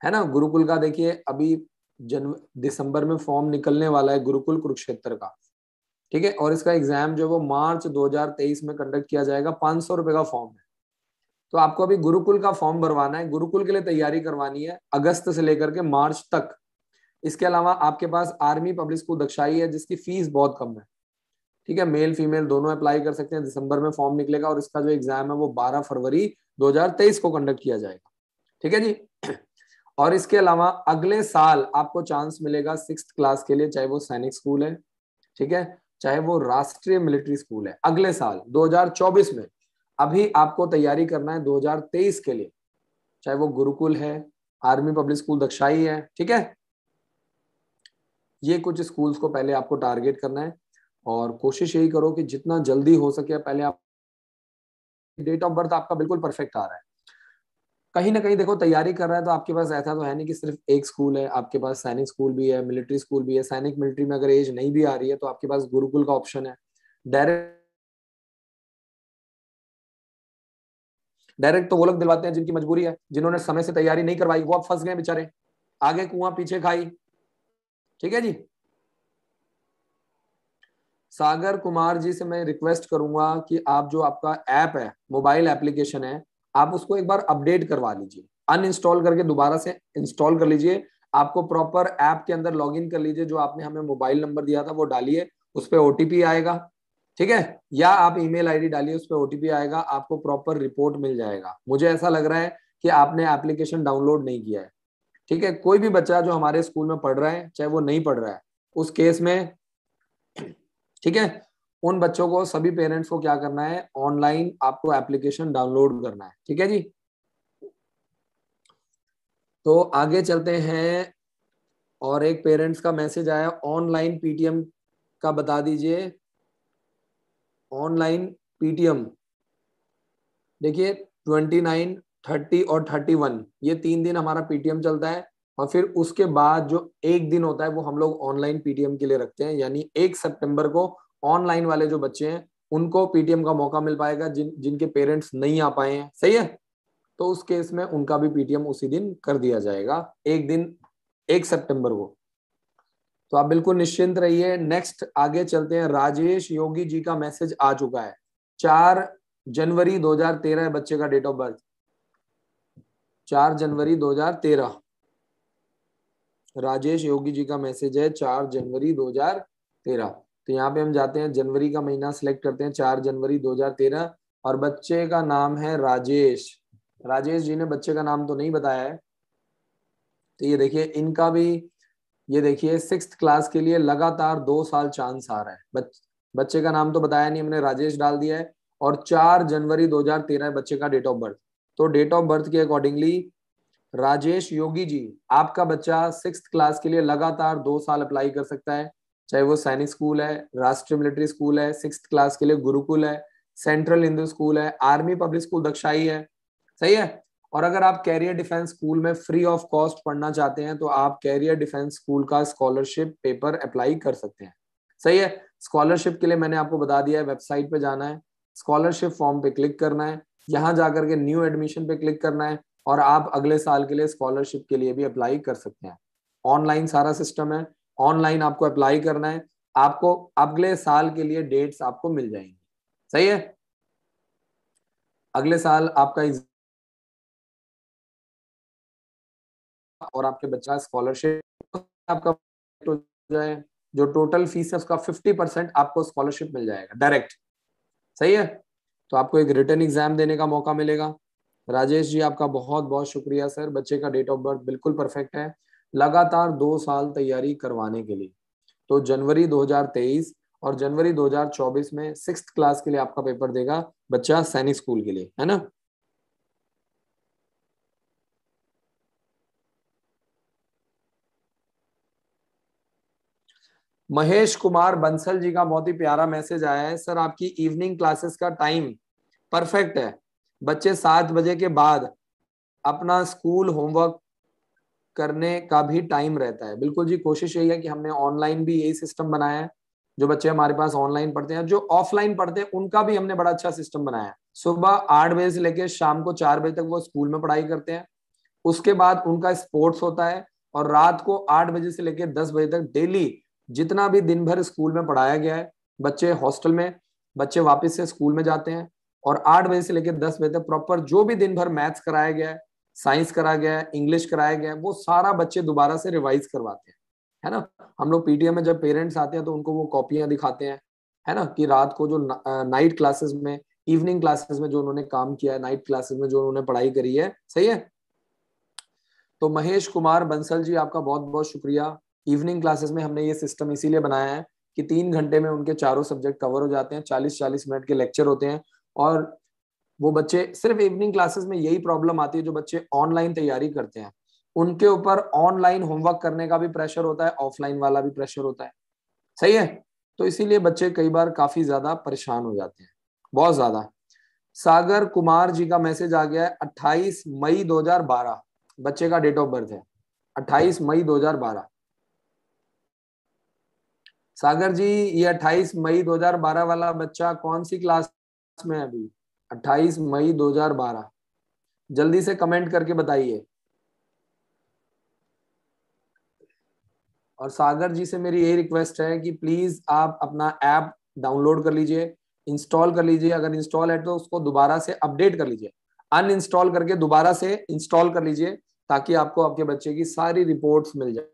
S1: है ना। गुरुकुल का देखिए अभी दिसंबर में फॉर्म निकलने वाला है गुरुकुल कुरुक्षेत्र का। ठीक है, और इसका एग्जाम जो है वो मार्च 2023 में कंडक्ट किया जाएगा। 500 रुपए का फॉर्म है। तो आपको अभी गुरुकुल का फॉर्म भरवाना है, गुरुकुल के लिए तैयारी करवानी है अगस्त से लेकर के मार्च तक। इसके अलावा आपके पास आर्मी पब्लिक स्कूल दक्षाई है जिसकी फीस बहुत कम है। ठीक है, मेल फीमेल दोनों अप्लाई कर सकते हैं। दिसंबर में फॉर्म निकलेगा और इसका जो एग्जाम है वो 12 फरवरी 2023 को कंडक्ट किया जाएगा। ठीक है जी। और इसके अलावा अगले साल आपको चांस मिलेगा 6th क्लास के लिए, चाहे वो सैनिक स्कूल है, ठीक है, चाहे वो राष्ट्रीय मिलिट्री स्कूल है। अगले साल 2024 में, अभी आपको तैयारी करना है 2023 के लिए, चाहे वो गुरुकुल है, आर्मी पब्लिक स्कूल दक्षाई है। ठीक है, ये कुछ स्कूल्स को पहले आपको टारगेट करना है और कोशिश यही करो कि जितना जल्दी हो सके पहले आप, डेट ऑफ बर्थ आपका बिल्कुल परफेक्ट आ रहा है। कहीं ना कहीं देखो तैयारी कर रहा है तो आपके पास ऐसा तो है नहीं कि सिर्फ एक स्कूल है, आपके पास सैनिक स्कूल भी है, मिलिट्री स्कूल भी है। सैनिक मिलिट्री में अगर एज नहीं भी आ रही है तो आपके पास गुरुकुल का ऑप्शन है। डायरेक्ट डायरेक्ट तो वो लोग दिलवाते हैं जिनकी मजबूरी है, जिन्होंने समय से तैयारी नहीं करवाई वो अब फंस गए बेचारे, आगे कुआं पीछे खाई। ठीक है जी। सागर कुमार जी से मैं रिक्वेस्ट करूंगा कि आप जो आपका ऐप है, मोबाइल एप्लीकेशन है, आप उसको एक बार अपडेट करवा लीजिए, अनइंस्टॉल करके दोबारा से इंस्टॉल कर लीजिए। आपको प्रॉपर ऐप के अंदर लॉगिन कर लीजिए, जो आपने हमें मोबाइल नंबर दिया था वो डालिए, उस पर ओटीपी आएगा। ठीक है, या आप ईमेल आईडी डालिए, उस पर ओटीपी आएगा, आपको प्रॉपर रिपोर्ट मिल जाएगा। मुझे ऐसा लग रहा है कि आपने एप्लीकेशन डाउनलोड नहीं किया है। ठीक है, कोई भी बच्चा जो हमारे स्कूल में पढ़ रहा है, चाहे वो नहीं पढ़ रहा है, उस केस में, ठीक है, उन बच्चों को, सभी पेरेंट्स को क्या करना है, ऑनलाइन आपको एप्लीकेशन डाउनलोड करना है। ठीक है जी। तो आगे चलते हैं, और एक पेरेंट्स का मैसेज आया, ऑनलाइन पीटीएम का बता दीजिए। ऑनलाइन पीटीएम देखिए 29, 30 और 31, ये 3 दिन हमारा पीटीएम चलता है। और फिर उसके बाद जो एक दिन होता है वो हम लोग ऑनलाइन पीटीएम के लिए रखते हैं, यानी 1 सितंबर को ऑनलाइन वाले जो बच्चे हैं उनको पीटीएम का मौका मिल पाएगा, जिनके पेरेंट्स नहीं आ पाए हैं। सही है, तो उस केस में उनका भी पीटीएम उसी दिन कर दिया जाएगा, एक दिन, 1 सितंबर को। तो आप बिल्कुल निश्चिंत रहिए। नेक्स्ट आगे चलते हैं, राजेश योगी जी का मैसेज आ चुका है। 4 जनवरी 2013 है बच्चे का डेट ऑफ बर्थ, 4 जनवरी 2013। राजेश योगी जी का मैसेज है 4 जनवरी 2013। तो यहाँ पे हम जाते हैं, जनवरी का महीना सिलेक्ट करते हैं, 4 जनवरी 2013, और बच्चे का नाम है राजेश। राजेश जी ने बच्चे का नाम तो नहीं बताया है। तो ये देखिए इनका भी, ये देखिए 6th क्लास के लिए लगातार 2 साल चांस आ रहा है। बच्चे का नाम तो बताया नहीं हमने, राजेश डाल दिया है। और 4 जनवरी 2013 है बच्चे का डेट ऑफ बर्थ। तो डेट ऑफ बर्थ के अकॉर्डिंगली राजेश योगी जी, आपका बच्चा 6th क्लास के लिए लगातार 2 साल अप्लाई कर सकता है, चाहे वो सैनिक स्कूल है, राष्ट्रीय मिलिट्री स्कूल है, 6th क्लास के लिए गुरुकुल है, सेंट्रल हिंदू स्कूल है, आर्मी पब्लिक स्कूल दक्षाई है। सही है। और अगर आप कैरियर डिफेंस स्कूल में फ्री ऑफ कॉस्ट पढ़ना चाहते हैं तो आप कैरियर डिफेंस स्कूल का स्कॉलरशिप पेपर अप्लाई कर सकते हैं। सही है। स्कॉलरशिप के लिए मैंने आपको बता दिया है, वेबसाइट पे जाना है, स्कॉलरशिप फॉर्म पे क्लिक करना है, यहां जाकर के न्यू एडमिशन पे क्लिक करना है, और आप अगले साल के लिए स्कॉलरशिप के लिए भी अप्लाई कर सकते हैं। ऑनलाइन सारा सिस्टम है, ऑनलाइन आपको अप्लाई करना है, आपको अगले साल के लिए डेट्स आपको मिल जाएंगी। सही है। अगले साल आपका और आपके बच्चा स्कॉलरशिप आपका हो जाए, जो टोटल फीस है उसका 50% आपको स्कॉलरशिप मिल जाएगा डायरेक्ट। सही है। तो आपको एक रिटर्न एग्जाम देने का मौका मिलेगा। राजेश जी आपका बहुत बहुत शुक्रिया सर, बच्चे का डेट ऑफ बर्थ बिल्कुल परफेक्ट है, लगातार 2 साल तैयारी करवाने के लिए। तो जनवरी 2023 और जनवरी 2024 में 6th क्लास के लिए आपका पेपर देगा बच्चा, सैनिक स्कूल के लिए, है ना। महेश कुमार बंसल जी का बहुत ही प्यारा मैसेज आया है, सर आपकी इवनिंग क्लासेस का टाइम परफेक्ट है, बच्चे 7 बजे के बाद अपना स्कूल होमवर्क करने का भी टाइम रहता है। बिल्कुल जी, कोशिश यही है कि हमने ऑनलाइन भी यही सिस्टम बनाया है। जो बच्चे हमारे पास ऑनलाइन पढ़ते हैं, जो ऑफलाइन पढ़ते हैं, उनका भी हमने बड़ा अच्छा सिस्टम बनाया है। सुबह 8 बजे से लेकर शाम को 4 बजे तक वो स्कूल में पढ़ाई करते हैं। उसके बाद उनका स्पोर्ट्स होता है, और रात को 8 बजे से लेकर 10 बजे तक डेली जितना भी दिन भर स्कूल में पढ़ाया गया है, बच्चे हॉस्टल में, बच्चे वापस से स्कूल में जाते हैं, और 8 बजे से लेकर 10 बजे तक प्रॉपर जो भी दिन भर मैथ्स कराया गया है, साइंस कराया गया है, इंग्लिश कराया गया है, वो सारा बच्चे दोबारा से रिवाइज करवाते हैं, है ना। हम लोग पीटीएम में जब पेरेंट्स आते हैं तो उनको वो कॉपियां दिखाते हैं, है ना, कि रात को जो नाइट क्लासेस में, इवनिंग क्लासेस में जो उन्होंने काम किया है, नाइट क्लासेस में जो उन्होंने पढ़ाई करी है, सही है। तो महेश कुमार बंसल जी, आपका बहुत बहुत शुक्रिया। इवनिंग क्लासेस में हमने ये सिस्टम इसीलिए बनाया है कि 3 घंटे में उनके चारों सब्जेक्ट कवर हो जाते हैं, 40-40 मिनट के लेक्चर होते हैं। और वो बच्चे, सिर्फ इवनिंग क्लासेस में यही प्रॉब्लम आती है, जो बच्चे ऑनलाइन तैयारी करते हैं उनके ऊपर ऑनलाइन होमवर्क करने का भी प्रेशर होता है, ऑफलाइन वाला भी प्रेशर होता है, सही है। तो इसीलिए बच्चे कई बार काफी ज्यादा परेशान हो जाते हैं, बहुत ज्यादा। सागर कुमार जी का मैसेज आ गया है, 28 मई 2012 बच्चे का डेट ऑफ बर्थ है, 28 मई 2012। सागर जी, ये 28 मई 2012 वाला बच्चा कौन सी क्लास में है अभी? 28 मई 2012, जल्दी से कमेंट करके बताइए। और सागर जी से मेरी यही रिक्वेस्ट है कि प्लीज आप अपना ऐप डाउनलोड कर लीजिए, इंस्टॉल कर लीजिए। अगर इंस्टॉल है तो उसको दोबारा से अपडेट कर लीजिए, अनइंस्टॉल करके दोबारा से इंस्टॉल कर लीजिए, ताकि आपको आपके बच्चे की सारी रिपोर्ट्स मिल जाए।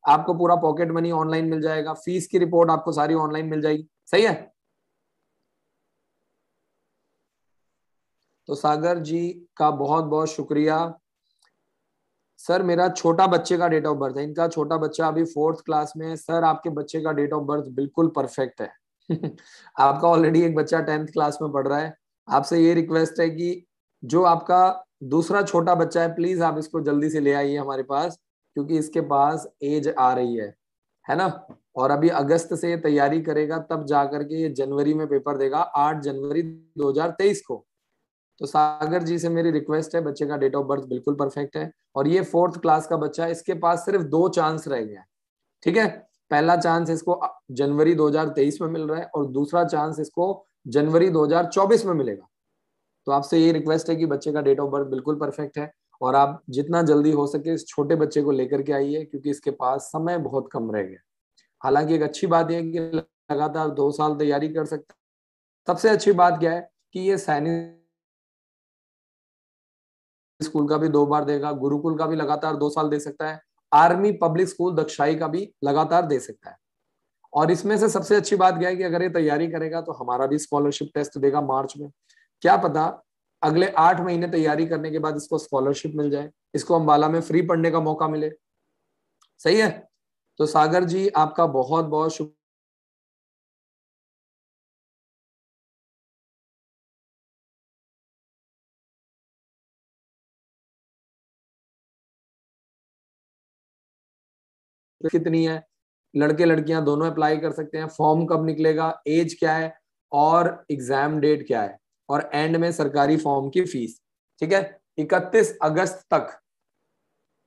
S1: आपको पूरा पॉकेट मनी ऑनलाइन मिल जाएगा, फीस की रिपोर्ट आपको सारी ऑनलाइन मिल जाएगी, सही है। तो सागर जी का बहुत बहुत शुक्रिया। सर, मेरा छोटा बच्चे का डेट ऑफ बर्थ है, इनका छोटा बच्चा अभी 4th क्लास में है। सर, आपके बच्चे का डेट ऑफ बर्थ बिल्कुल परफेक्ट है। आपका ऑलरेडी एक बच्चा 10th क्लास में पढ़ रहा है। आपसे ये रिक्वेस्ट है कि जो आपका दूसरा छोटा बच्चा है, प्लीज आप इसको जल्दी से ले आइए हमारे पास, क्योंकि इसके पास एज आ रही है ना। और अभी अगस्त से ये तैयारी करेगा, तब जा करके ये जनवरी में पेपर देगा, 8 जनवरी 2023 को। तो सागर जी से मेरी रिक्वेस्ट है, बच्चे का डेट ऑफ बर्थ बिल्कुल परफेक्ट है। और ये 4th क्लास का बच्चा है, इसके पास सिर्फ 2 चांस रह गया है, ठीक है। पहला चांस इसको जनवरी 2023 में मिल रहा है, और दूसरा चांस इसको जनवरी 2024 में मिलेगा। तो आपसे ये रिक्वेस्ट है कि बच्चे का डेट ऑफ बर्थ बिल्कुल परफेक्ट है, और आप जितना जल्दी हो सके इस छोटे बच्चे को लेकर के आइए, क्योंकि इसके पास समय बहुत कम रह गया। हालांकि एक अच्छी बात यह है कि लगातार 2 साल तैयारी कर सकता है। सबसे अच्छी बात क्या है कि ये सैनिक स्कूल का भी 2 बार देगा, गुरुकुल का भी लगातार 2 साल दे सकता है, आर्मी पब्लिक स्कूल दक्षाई का भी लगातार दे सकता है। और इसमें से सबसे अच्छी बात क्या है कि अगर ये तैयारी करेगा तो हमारा भी स्कॉलरशिप टेस्ट देगा मार्च में। क्या पता अगले 8 महीने तैयारी करने के बाद इसको स्कॉलरशिप मिल जाए, इसको अम्बाला में फ्री पढ़ने का मौका मिले, सही है। तो सागर जी, आपका बहुत बहुत शुक्रिया। कितनी है, लड़के लड़कियां दोनों अप्लाई कर सकते हैं, फॉर्म कब निकलेगा, एज क्या है, और एग्जाम डेट क्या है, और एंड में सरकारी फॉर्म की फीस, ठीक है। 31 अगस्त तक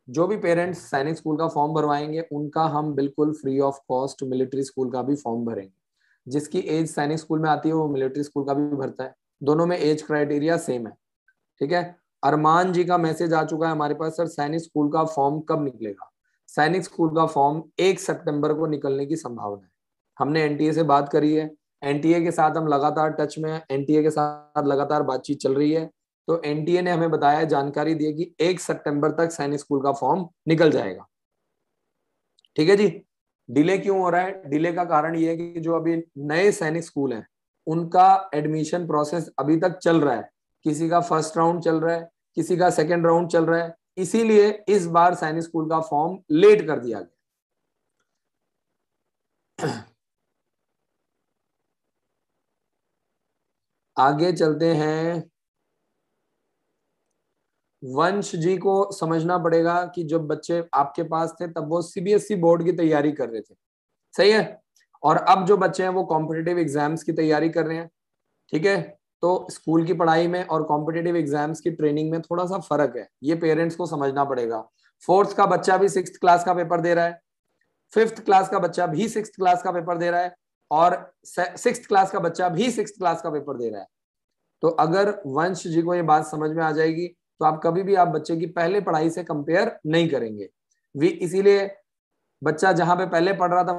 S1: जो भी पेरेंट्स सैनिक स्कूल का फॉर्म भरवाएंगे, उनका हम बिल्कुल free of cost military school का भी फॉर्म भरेंगे। जिसकी एज सैनिक स्कूल में आती है वो मिलिट्री स्कूल का भी भरता है, दोनों में एज क्राइटेरिया सेम है, ठीक है। अरमान जी का मैसेज आ चुका है हमारे पास, सर सैनिक स्कूल का फॉर्म कब निकलेगा? सैनिक स्कूल का फॉर्म 1 सितंबर को निकलने की संभावना है। हमने एनटीए से बात करी है, एनटीए के साथ हम लगातार टच में हैं, एनटीए के साथ लगातार बातचीत चल रही है। तो एनटीए ने हमें बताया, जानकारी दी है कि 1 सितंबर तक सैनिक स्कूल का फॉर्म निकल जाएगा, ठीक है जी। डिले क्यों हो रहा है? डिले का कारण ये है कि जो अभी नए सैनिक स्कूल हैं उनका एडमिशन प्रोसेस अभी तक चल रहा है। किसी का फर्स्ट राउंड चल रहा है, किसी का सेकंड राउंड चल रहा है, इसीलिए इस बार सैनिक स्कूल का फॉर्म लेट कर दिया गया। आगे चलते हैं। वंश जी को समझना पड़ेगा कि जब बच्चे आपके पास थे तब वो सीबीएसई बोर्ड की तैयारी कर रहे थे, सही है। और अब जो बच्चे हैं वो कॉम्पिटिटिव एग्जाम्स की तैयारी कर रहे हैं, ठीक है। तो स्कूल की पढ़ाई में और कॉम्पिटेटिव एग्जाम्स की ट्रेनिंग में थोड़ा सा फर्क है, ये पेरेंट्स को समझना पड़ेगा। फोर्थ का बच्चा भी सिक्स क्लास का पेपर दे रहा है, फिफ्थ क्लास का बच्चा भी सिक्स क्लास का पेपर दे रहा है, और सिक्स क्लास का बच्चा भी सिक्स क्लास का पेपर दे रहा है। तो अगर वंश जी को ये बात समझ में आ जाएगी तो आप कभी भी आप बच्चे की पहले पढ़ाई से कंपेयर नहीं करेंगे। इसीलिए बच्चा जहां पे पहले पढ़ रहा था,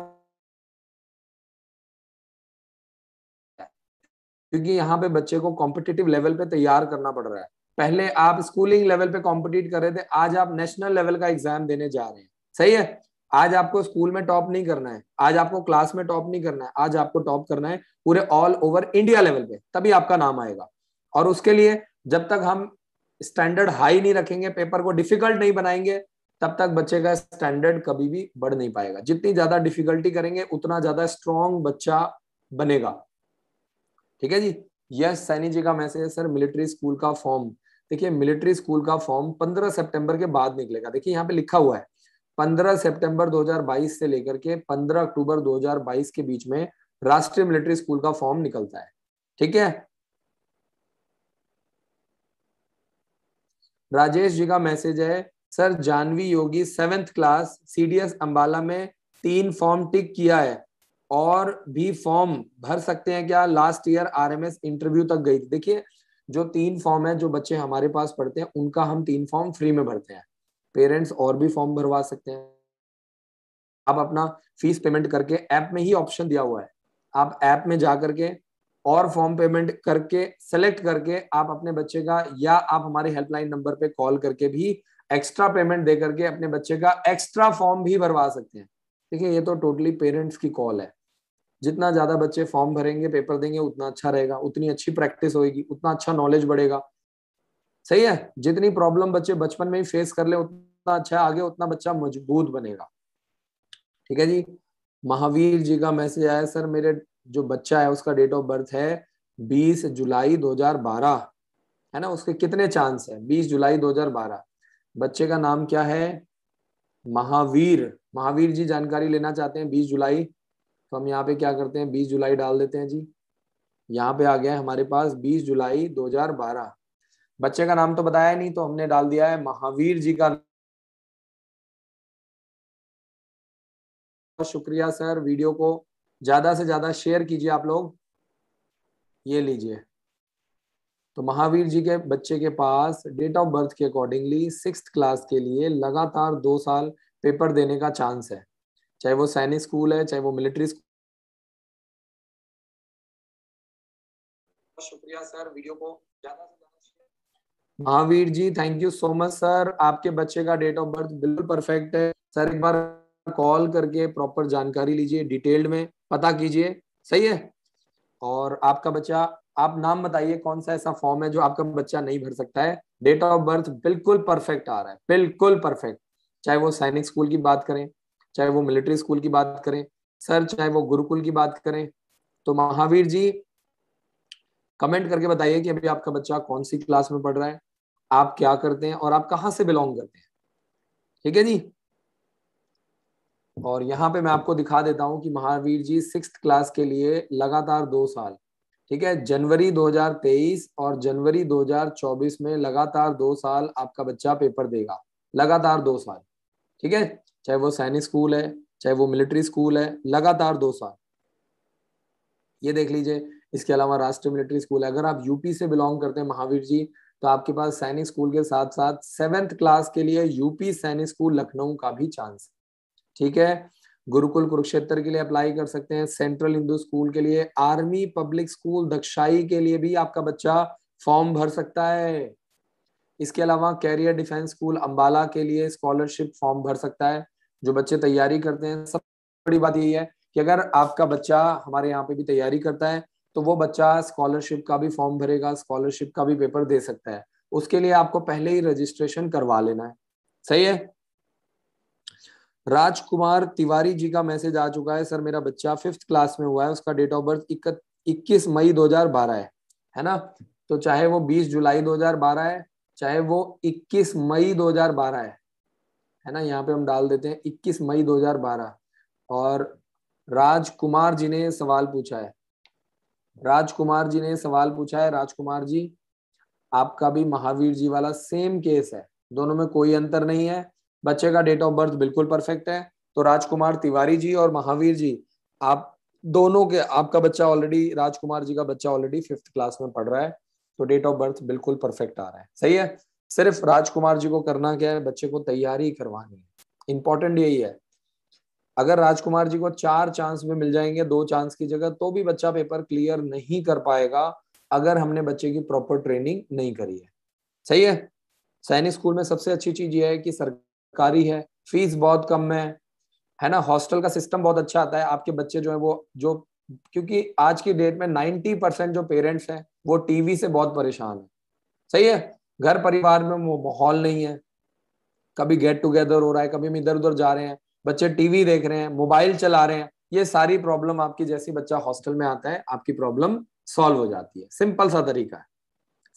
S1: क्योंकि यहाँ पे बच्चे को कॉम्पिटिटिव लेवल पे तैयार करना पड़ रहा है। पहले आप स्कूलिंग लेवल पे कॉम्पिटिट कर रहे थे, आज आप नेशनल लेवल का एग्जाम देने जा रहे हैं। सही है, आज आपको स्कूल में टॉप नहीं करना है, आज आपको क्लास में टॉप नहीं करना है, आज आपको टॉप करना है पूरे ऑल ओवर इंडिया लेवल पे, तभी आपका नाम आएगा। और उसके लिए जब तक हम स्टैंडर्ड हाई नहीं रखेंगे, पेपर को डिफिकल्ट नहीं बनाएंगे, तब तक बच्चे का स्टैंडर्ड कभी भी बढ़ नहीं पाएगा। जितनी ज्यादा डिफिकल्टी करेंगे उतना ज्यादा स्ट्रॉन्ग बच्चा बनेगा। ठीक है जी। यस सैनी जी का मैसेज है सर, मिलिट्री स्कूल का फॉर्म। देखिए मिलिट्री स्कूल का फॉर्म 15 सितंबर के बाद निकलेगा। देखिए यहाँ पे लिखा हुआ है 15 सितंबर 2022 से लेकर के 15 अक्टूबर 2022 के बीच में राष्ट्रीय मिलिट्री स्कूल का फॉर्म निकलता है। ठीक है। राजेश जी का मैसेज है सर, जानवी योगी 7th क्लास सीडीएस अंबाला में 3 फॉर्म टिक किया है, और भी फॉर्म भर सकते हैं क्या? लास्ट ईयर आरएमएस इंटरव्यू तक गई थी। देखिए जो 3 फॉर्म है, जो बच्चे हमारे पास पढ़ते हैं उनका हम 3 फॉर्म फ्री में भरते हैं। पेरेंट्स और भी फॉर्म भरवा सकते हैं। आप अपना फीस पेमेंट करके, ऐप में ही ऑप्शन दिया हुआ है, आप ऐप में जा करके और फॉर्म पेमेंट करके सेलेक्ट करके आप अपने बच्चे का, या आप हमारे हेल्पलाइन नंबर पे कॉल करके भी एक्स्ट्रा पेमेंट दे करके अपने बच्चे का एक्स्ट्रा फॉर्म भी भरवा सकते हैं। देखिए ये तो टोटली पेरेंट्स की कॉल है। जितना ज्यादा बच्चे फॉर्म भरेंगे, पेपर देंगे, उतना अच्छा रहेगा, उतनी अच्छी प्रैक्टिस होगी, उतना अच्छा नॉलेज बढ़ेगा। सही है। जितनी प्रॉब्लम बच्चे बचपन में ही फेस कर ले उतना अच्छा है, आगे उतना बच्चा मजबूत बनेगा। ठीक है जी। महावीर जी का मैसेज आया सर, मेरे जो बच्चा है उसका डेट ऑफ बर्थ है 20 जुलाई 2012, है ना, उसके कितने चांस है? 20 जुलाई 2012। बच्चे का नाम क्या है? महावीर। महावीर जी जानकारी लेना चाहते हैं 20 जुलाई, तो हम यहाँ पे क्या करते हैं, 20 जुलाई डाल देते हैं जी। यहाँ पे आ गया है हमारे पास 20 जुलाई 2012। बच्चे का नाम तो बताया नहीं, तो हमने डाल दिया है महावीर जी का। शुक्रिया सर, वीडियो को ज्यादा से ज्यादा शेयर कीजिए आप लोग। ये लीजिए, तो महावीर जी के बच्चे के पास डेट ऑफ बर्थ के अकॉर्डिंगली 6th क्लास के लिए लगातार 2 साल पेपर देने का चांस है, चाहे वो सैनिक स्कूल है, चाहे वो मिलिट्री स्कूल। शुक्रिया सर, वीडियो को ज्यादा से ज्यादा share. Mahavir ji thank you so much sir, आपके बच्चे का डेट ऑफ बर्थ बिल्कुल परफेक्ट है सर। एक बार कॉल करके प्रॉपर जानकारी लीजिए, डिटेल्ड में पता कीजिए। सही है। और आपका बच्चा, आप नाम बताइए कौन सा ऐसा फॉर्म है जो आपका बच्चा नहीं भर सकता है? डेट ऑफ बर्थ बिल्कुल परफेक्ट आ रहा है, बिल्कुल परफेक्ट। चाहे वो सैनिक स्कूल की बात करें, चाहे वो मिलिट्री स्कूल की बात करें सर, चाहे वो गुरुकुल की बात करें। तो महावीर जी कमेंट करके बताइए कि अभी आपका बच्चा कौन सी क्लास में पढ़ रहा है, आप क्या करते हैं, और आप कहाँ से बिलोंग करते हैं। ठीक है जी। और यहाँ पे मैं आपको दिखा देता हूँ कि महावीर जी 6th क्लास के लिए लगातार 2 साल, ठीक है, जनवरी 2023 और जनवरी 2024 में लगातार 2 साल आपका बच्चा पेपर देगा, लगातार 2 साल। ठीक है, चाहे वो सैनिक स्कूल है, चाहे वो मिलिट्री स्कूल है, लगातार 2 साल। ये देख लीजिए। इसके अलावा राष्ट्रीय मिलिट्री स्कूल है। अगर आप यूपी से बिलोंग करते हैं महावीर जी, तो आपके पास सैनिक स्कूल के साथ साथ 7th क्लास के लिए यूपी सैनिक स्कूल लखनऊ का भी चांस है। ठीक है। गुरुकुल कुरुक्षेत्र के लिए अप्लाई कर सकते हैं, सेंट्रल हिंदू स्कूल के लिए, आर्मी पब्लिक स्कूल दक्षाई के लिए भी आपका बच्चा फॉर्म भर सकता है। इसके अलावा कैरियर डिफेंस स्कूल अंबाला के लिए स्कॉलरशिप फॉर्म भर सकता है। जो बच्चे तैयारी करते हैं, सब बड़ी बात यही है कि अगर आपका बच्चा हमारे यहाँ पे भी तैयारी करता है तो वो बच्चा स्कॉलरशिप का भी फॉर्म भरेगा, स्कॉलरशिप का भी पेपर दे सकता है। उसके लिए आपको पहले ही रजिस्ट्रेशन करवा लेना है। सही है। राजकुमार तिवारी जी का मैसेज आ चुका है सर, मेरा बच्चा 5th क्लास में हुआ है, उसका डेट ऑफ बर्थ 21 मई 2012 है ना। तो चाहे वो 20 जुलाई 2012 है, चाहे वो 21 मई 2012 है ना, यहाँ पे हम डाल देते हैं 21 मई 2012। और राजकुमार जी ने सवाल पूछा है, राजकुमार जी ने सवाल पूछा है। राजकुमार जी, आपका भी महावीर जी वाला सेम केस है, दोनों में कोई अंतर नहीं है, बच्चे का डेट ऑफ बर्थ बिल्कुल परफेक्ट है। तो राजकुमार तिवारी जी और महावीर जी, आप दोनों के, आपका बच्चा ऑलरेडी, राजकुमार जी का बच्चा ऑलरेडी 5th क्लास में पढ़ रहा है, तो डेट ऑफ बर्थ बिल्कुल परफेक्ट आ रहा है। सही है। सिर्फ राजकुमार जी को करना क्या है, बच्चे को तैयारी करवानी है, इंपॉर्टेंट यही है। अगर राजकुमार जी को 4 चांस में मिल जाएंगे 2 चांस की जगह, तो भी बच्चा पेपर क्लियर नहीं कर पाएगा अगर हमने बच्चे की प्रॉपर ट्रेनिंग नहीं करी है। सही है। सैनिक स्कूल में सबसे अच्छी चीज ये है कि सरकारी है, फीस बहुत कम है ना, हॉस्टल का सिस्टम बहुत अच्छा आता है। आपके बच्चे जो है वो जो, क्योंकि आज की डेट में 90% जो पेरेंट्स हैं वो टीवी से बहुत परेशान है। सही है। घर परिवार में वो माहौल नहीं है, कभी गेट टुगेदर हो रहा है, कभी हम इधर उधर जा रहे हैं, बच्चे टीवी देख रहे हैं, मोबाइल चला रहे हैं, ये सारी प्रॉब्लम आपकी, जैसी बच्चा हॉस्टल में आता है आपकी प्रॉब्लम सॉल्व हो जाती है। सिंपल सा तरीका है।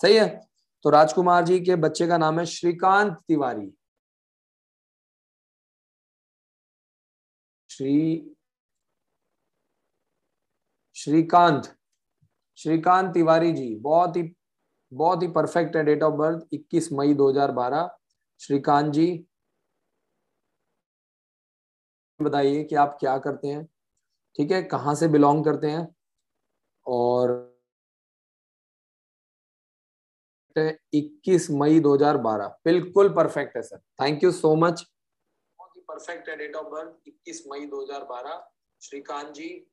S1: सही है। तो राजकुमार जी के बच्चे का नाम है श्रीकांत तिवारी। श्री श्रीकांत श्रीकांत तिवारी जी, बहुत ही परफेक्ट है डेट ऑफ बर्थ 21 मई 2012। श्रीकांत जी, बताइए कि आप क्या करते हैं, ठीक है, कहाँ से बिलोंग करते हैं, और 21 मई 2012 बिल्कुल परफेक्ट है sir, thank you so much. बहुत ही परफेक्ट है डेट ऑफ बर्थ 21 मई 2012। श्रीकांत जी,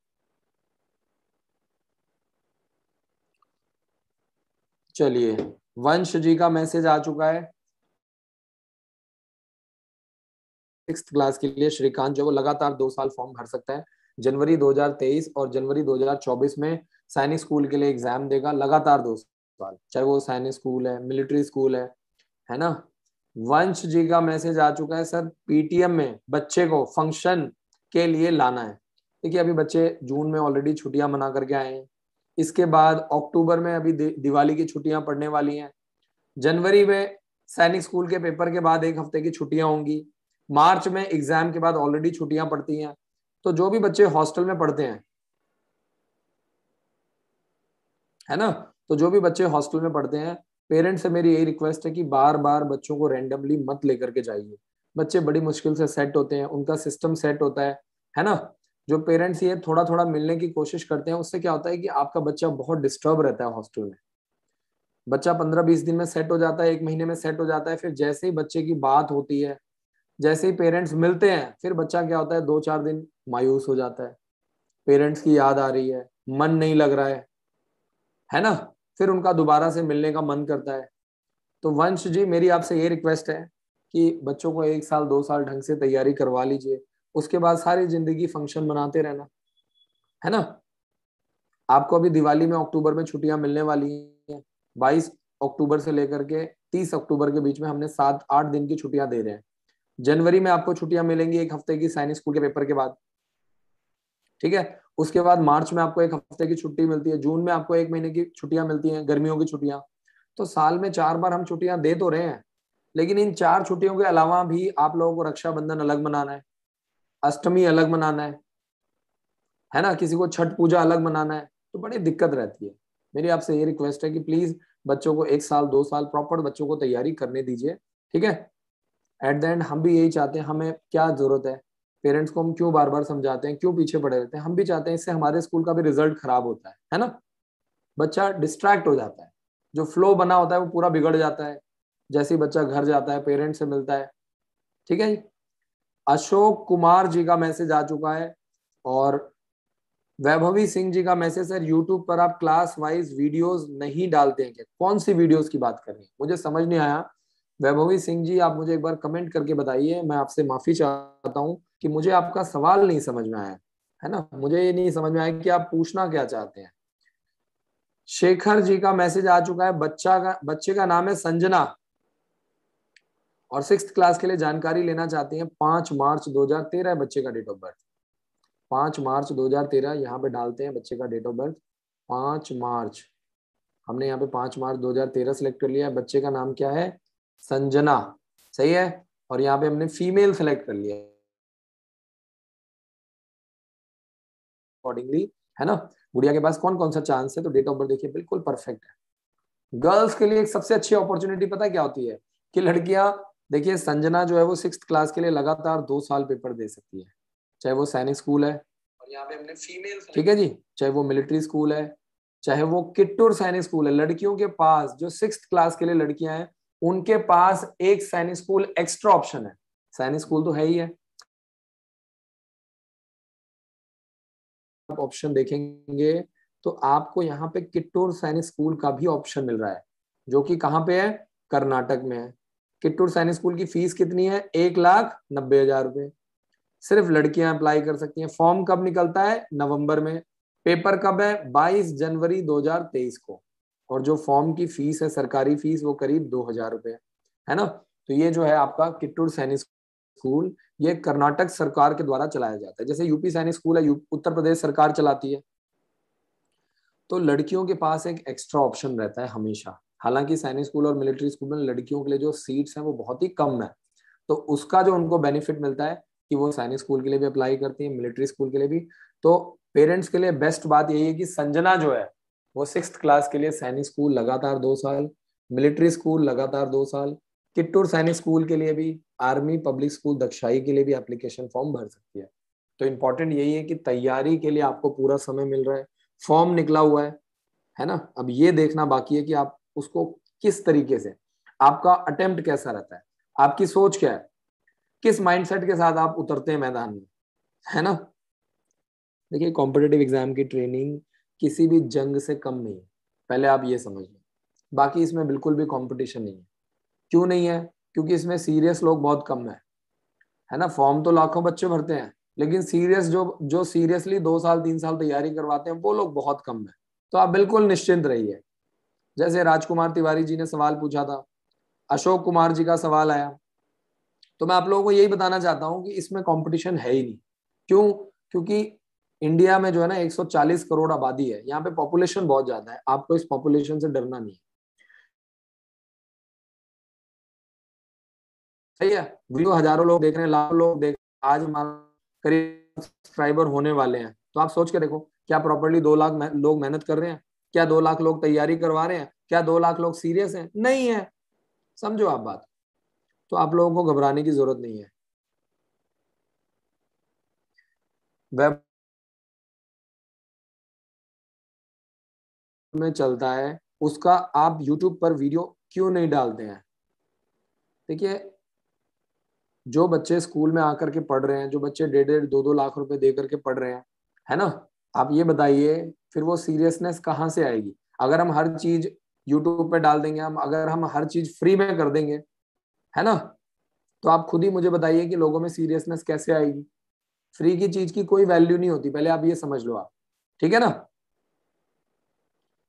S1: चलिए, वंश जी का मैसेज आ चुका है 6th क्लास के लिए। श्रीकांत जो वो लगातार 2 साल फॉर्म भर सकता है, जनवरी 2023 और जनवरी 2024 में सैनिक स्कूल के लिए एग्जाम देगा, लगातार 2 साल, चाहे वो सैनिक स्कूल है, मिलिट्री स्कूल है ना। वंश जी का मैसेज आ चुका है सर, पीटीएम में बच्चे को फंक्शन के लिए लाना है। देखिए, अभी बच्चे जून में ऑलरेडी छुट्टियां मना करके आए हैं, इसके बाद अक्टूबर में अभी दिवाली की छुट्टियां पड़ने वाली हैं, जनवरी में सैनिक स्कूल के पेपर के बाद 1 हफ्ते की छुट्टियां होंगी, मार्च में एग्जाम के बाद ऑलरेडी छुट्टियां पड़ती हैं। तो जो भी बच्चे हॉस्टल में पढ़ते हैं, है ना, तो जो भी बच्चे हॉस्टल में पढ़ते हैं, पेरेंट्स से मेरी यही रिक्वेस्ट है कि बार बार बच्चों को रैंडमली मत लेकर के जाइए। बच्चे बड़ी मुश्किल से सेट होते हैं, उनका सिस्टम सेट होता है ना। जो पेरेंट्स ये थोड़ा थोड़ा मिलने की कोशिश करते हैं, उससे क्या होता है कि आपका बच्चा बहुत डिस्टर्ब रहता है हॉस्टल में। बच्चा 15-20 दिन में सेट हो जाता है, 1 महीने में सेट हो जाता है, फिर जैसे ही बच्चे की बात होती है, जैसे ही पेरेंट्स मिलते हैं, फिर बच्चा क्या होता है, 2-4 दिन मायूस हो जाता है, पेरेंट्स की याद आ रही है, मन नहीं लग रहा है ना, फिर उनका दोबारा से मिलने का मन करता है। तो वंश जी, मेरी आपसे ये रिक्वेस्ट है कि बच्चों को 1 साल 2 साल ढंग से तैयारी करवा लीजिए, उसके बाद सारी जिंदगी फंक्शन मनाते रहना, है ना। आपको अभी दिवाली में अक्टूबर में छुट्टियां मिलने वाली हैं, 22 अक्टूबर से लेकर के 30 अक्टूबर के बीच में हमने 7-8 दिन की छुट्टियां दे रहे हैं। जनवरी में आपको छुट्टियां मिलेंगी 1 हफ्ते की सैनिक स्कूल के पेपर के बाद, ठीक है। उसके बाद मार्च में आपको 1 हफ्ते की छुट्टी मिलती है, जून में आपको 1 महीने की छुट्टियां मिलती हैं, गर्मियों की छुट्टियां। तो साल में 4 बार हम छुट्टियां दे तो रहे हैं, लेकिन इन 4 छुट्टियों के अलावा भी आप लोगों को रक्षाबंधन अलग मनाना है, अष्टमी अलग मनाना है ना, किसी को छठ पूजा अलग मनाना है, तो बड़ी दिक्कत रहती है। मेरी आपसे ये रिक्वेस्ट है कि प्लीज बच्चों को 1 साल 2 साल प्रॉपर बच्चों को तैयारी करने दीजिए, ठीक है। एट द एंड हम भी यही चाहते हैं, हमें क्या जरूरत है, पेरेंट्स को हम क्यों बार बार समझाते हैं, क्यों पीछे पड़े रहते हैं, हम भी चाहते हैं इससे हमारे स्कूल का भी रिजल्ट खराब होता है ना। बच्चा डिस्ट्रैक्ट हो जाता है, जो फ्लो बना होता है वो पूरा बिगड़ जाता है, जैसे ही बच्चा घर जाता है, पेरेंट्स से मिलता है, ठीक है जी। अशोक कुमार जी का मैसेज आ चुका है, और वैभवी सिंह जी का मैसेज, सर यूट्यूब पर आप क्लास वाइज वीडियोस नहीं डालते हैं क्या? कौन सी वीडियोस की बात कर रही है, मुझे समझ नहीं आया। वैभवी सिंह जी, आप मुझे एक बार कमेंट करके बताइए, मैं आपसे माफी चाहता हूँ कि मुझे आपका सवाल नहीं समझ में आया, है ना, मुझे ये नहीं समझ में आया कि आप पूछना क्या चाहते हैं। शेखर जी का मैसेज आ चुका है, बच्चे का नाम है संजना, और 6th क्लास के लिए जानकारी लेना चाहती हैं। 5 मार्च 2013 है बच्चे का डेट ऑफ बर्थ, 5 मार्च 2013 यहाँ पे डालते हैं बच्चे का डेट ऑफ बर्थ, 5 मार्च, हमने यहाँ पे 5 मार्च 2013 सेलेक्ट कर लिया है, बच्चे का नाम क्या है, संजना, सही है। और यहाँ पे हमने फीमेल सेलेक्ट कर लिया है अकॉर्डिंगली, है ना। गुड़िया के पास कौन कौन सा चांस है, तो डेट ऑफ बर्थ देखिए बिल्कुल परफेक्ट है। गर्ल्स के लिए एक सबसे अच्छी अपॉर्चुनिटी पता है क्या होती है, कि लड़कियां, देखिए संजना जो है वो 6th क्लास के लिए लगातार 2 साल पेपर दे सकती है, चाहे वो सैनिक स्कूल है, और यहाँ पे हमने फीमेल, ठीक है जी, चाहे वो मिलिट्री स्कूल है, चाहे वो किट्टूर सैनिक स्कूल है। लड़कियों के पास जो 6th क्लास के लिए लड़कियां हैं, उनके पास एक सैनिक स्कूल एक्स्ट्रा ऑप्शन है। सैनिक स्कूल तो है ही है, आप ऑप्शन देखेंगे तो आपको यहाँ पे किट्टूर सैनिक स्कूल का भी ऑप्शन मिल रहा है, जो कि कहाँ पे है, कर्नाटक में है। किट्टूर सैनिक स्कूल की फीस कितनी है, 1,90,000 रुपए। सिर्फ लड़कियां अप्लाई कर सकती हैं। फॉर्म कब निकलता है, नवंबर में। पेपर कब है, 22 जनवरी 2023 को। और जो फॉर्म की फीस है, सरकारी फीस, वो करीब 2,000 रुपए है ना। तो ये जो है आपका किट्टूर सैनिक स्कूल, ये कर्नाटक सरकार के द्वारा चलाया जाता है। जैसे यूपी सैनिक स्कूल है, उत्तर प्रदेश सरकार चलाती है। तो लड़कियों के पास एक एक्स्ट्रा ऑप्शन रहता है हमेशा। हालांकि सैनिक स्कूल और मिलिट्री स्कूल में लड़कियों के लिए जो सीट्स हैं वो बहुत ही कम है, तो उसका जो उनको बेनिफिट मिलता है कि वो सैनिक स्कूल के लिए भी अप्लाई करती है, मिलिट्री स्कूल के लिए भी। तो पेरेंट्स के लिए बेस्ट बात यही है कि संजना जो है वो 6th क्लास के लिए सैनिक स्कूल लगातार 2 साल, मिलिट्री स्कूल लगातार 2 साल, किट्टूर सैनिक स्कूल के लिए भी, आर्मी पब्लिक स्कूल दक्षाई के लिए भी एप्लीकेशन फॉर्म भर सकती है। तो इम्पोर्टेंट यही है कि तैयारी के लिए आपको पूरा समय मिल रहा है, फॉर्म निकला हुआ है ना। अब ये देखना बाकी है कि आप उसको किस तरीके से, आपका अटेम्प्ट कैसा रहता है, आपकी सोच क्या है, किस माइंडसेट के साथ आप उतरते हैं मैदान में, है ना। देखिए कॉम्पिटेटिव एग्जाम की ट्रेनिंग किसी भी जंग से कम नहीं है, पहले आप ये समझ लो। बाकी इसमें बिल्कुल भी कंपटीशन नहीं है। क्यों नहीं है, क्योंकि इसमें सीरियस लोग बहुत कम है ना। फॉर्म तो लाखों बच्चे भरते हैं, लेकिन सीरियस जो जो सीरियसली 2 साल 3 साल तैयारी करवाते हैं वो लोग बहुत कम है। तो आप बिल्कुल निश्चिंत रहिए। जैसे राजकुमार तिवारी जी ने सवाल पूछा था, अशोक कुमार जी का सवाल आया, तो मैं आप लोगों को यही बताना चाहता हूं कि इसमें कंपटीशन है ही नहीं। क्यों, क्योंकि इंडिया में जो है ना 140 करोड़ आबादी है, यहाँ पे पॉपुलेशन बहुत ज्यादा है, आपको इस पॉपुलेशन से डरना नहीं है। सही है, वीडियो हजारों लोग देख रहे हैं, लाखों लोग देख रहे हैं, आज हमारा करीब सब्सक्राइबर होने वाले हैं। तो आप सोच के देखो, क्या प्रॉपरली 2 लाख लोग मेहनत कर रहे हैं, क्या 2 लाख लोग तैयारी करवा रहे हैं, क्या 2 लाख लोग सीरियस हैं, नहीं है। समझो आप बात। तो आप लोगों को घबराने की जरूरत नहीं है। वेब में चलता है उसका आप यूट्यूब पर वीडियो क्यों नहीं डालते हैं। देखिए, जो बच्चे स्कूल में आकर के पढ़ रहे हैं, जो बच्चे 1.5 2 2 लाख रुपए दे करके पढ़ रहे हैं, है ना, आप ये बताइए फिर वो सीरियसनेस कहाँ से आएगी। अगर हम हर चीज यूट्यूब पे डाल देंगे, अगर हम हर चीज फ्री में कर देंगे, है ना, तो आप खुद ही मुझे बताइए कि लोगों में सीरियसनेस कैसे आएगी। फ्री की चीज की कोई वैल्यू नहीं होती, पहले आप ये समझ लो आप, ठीक है ना।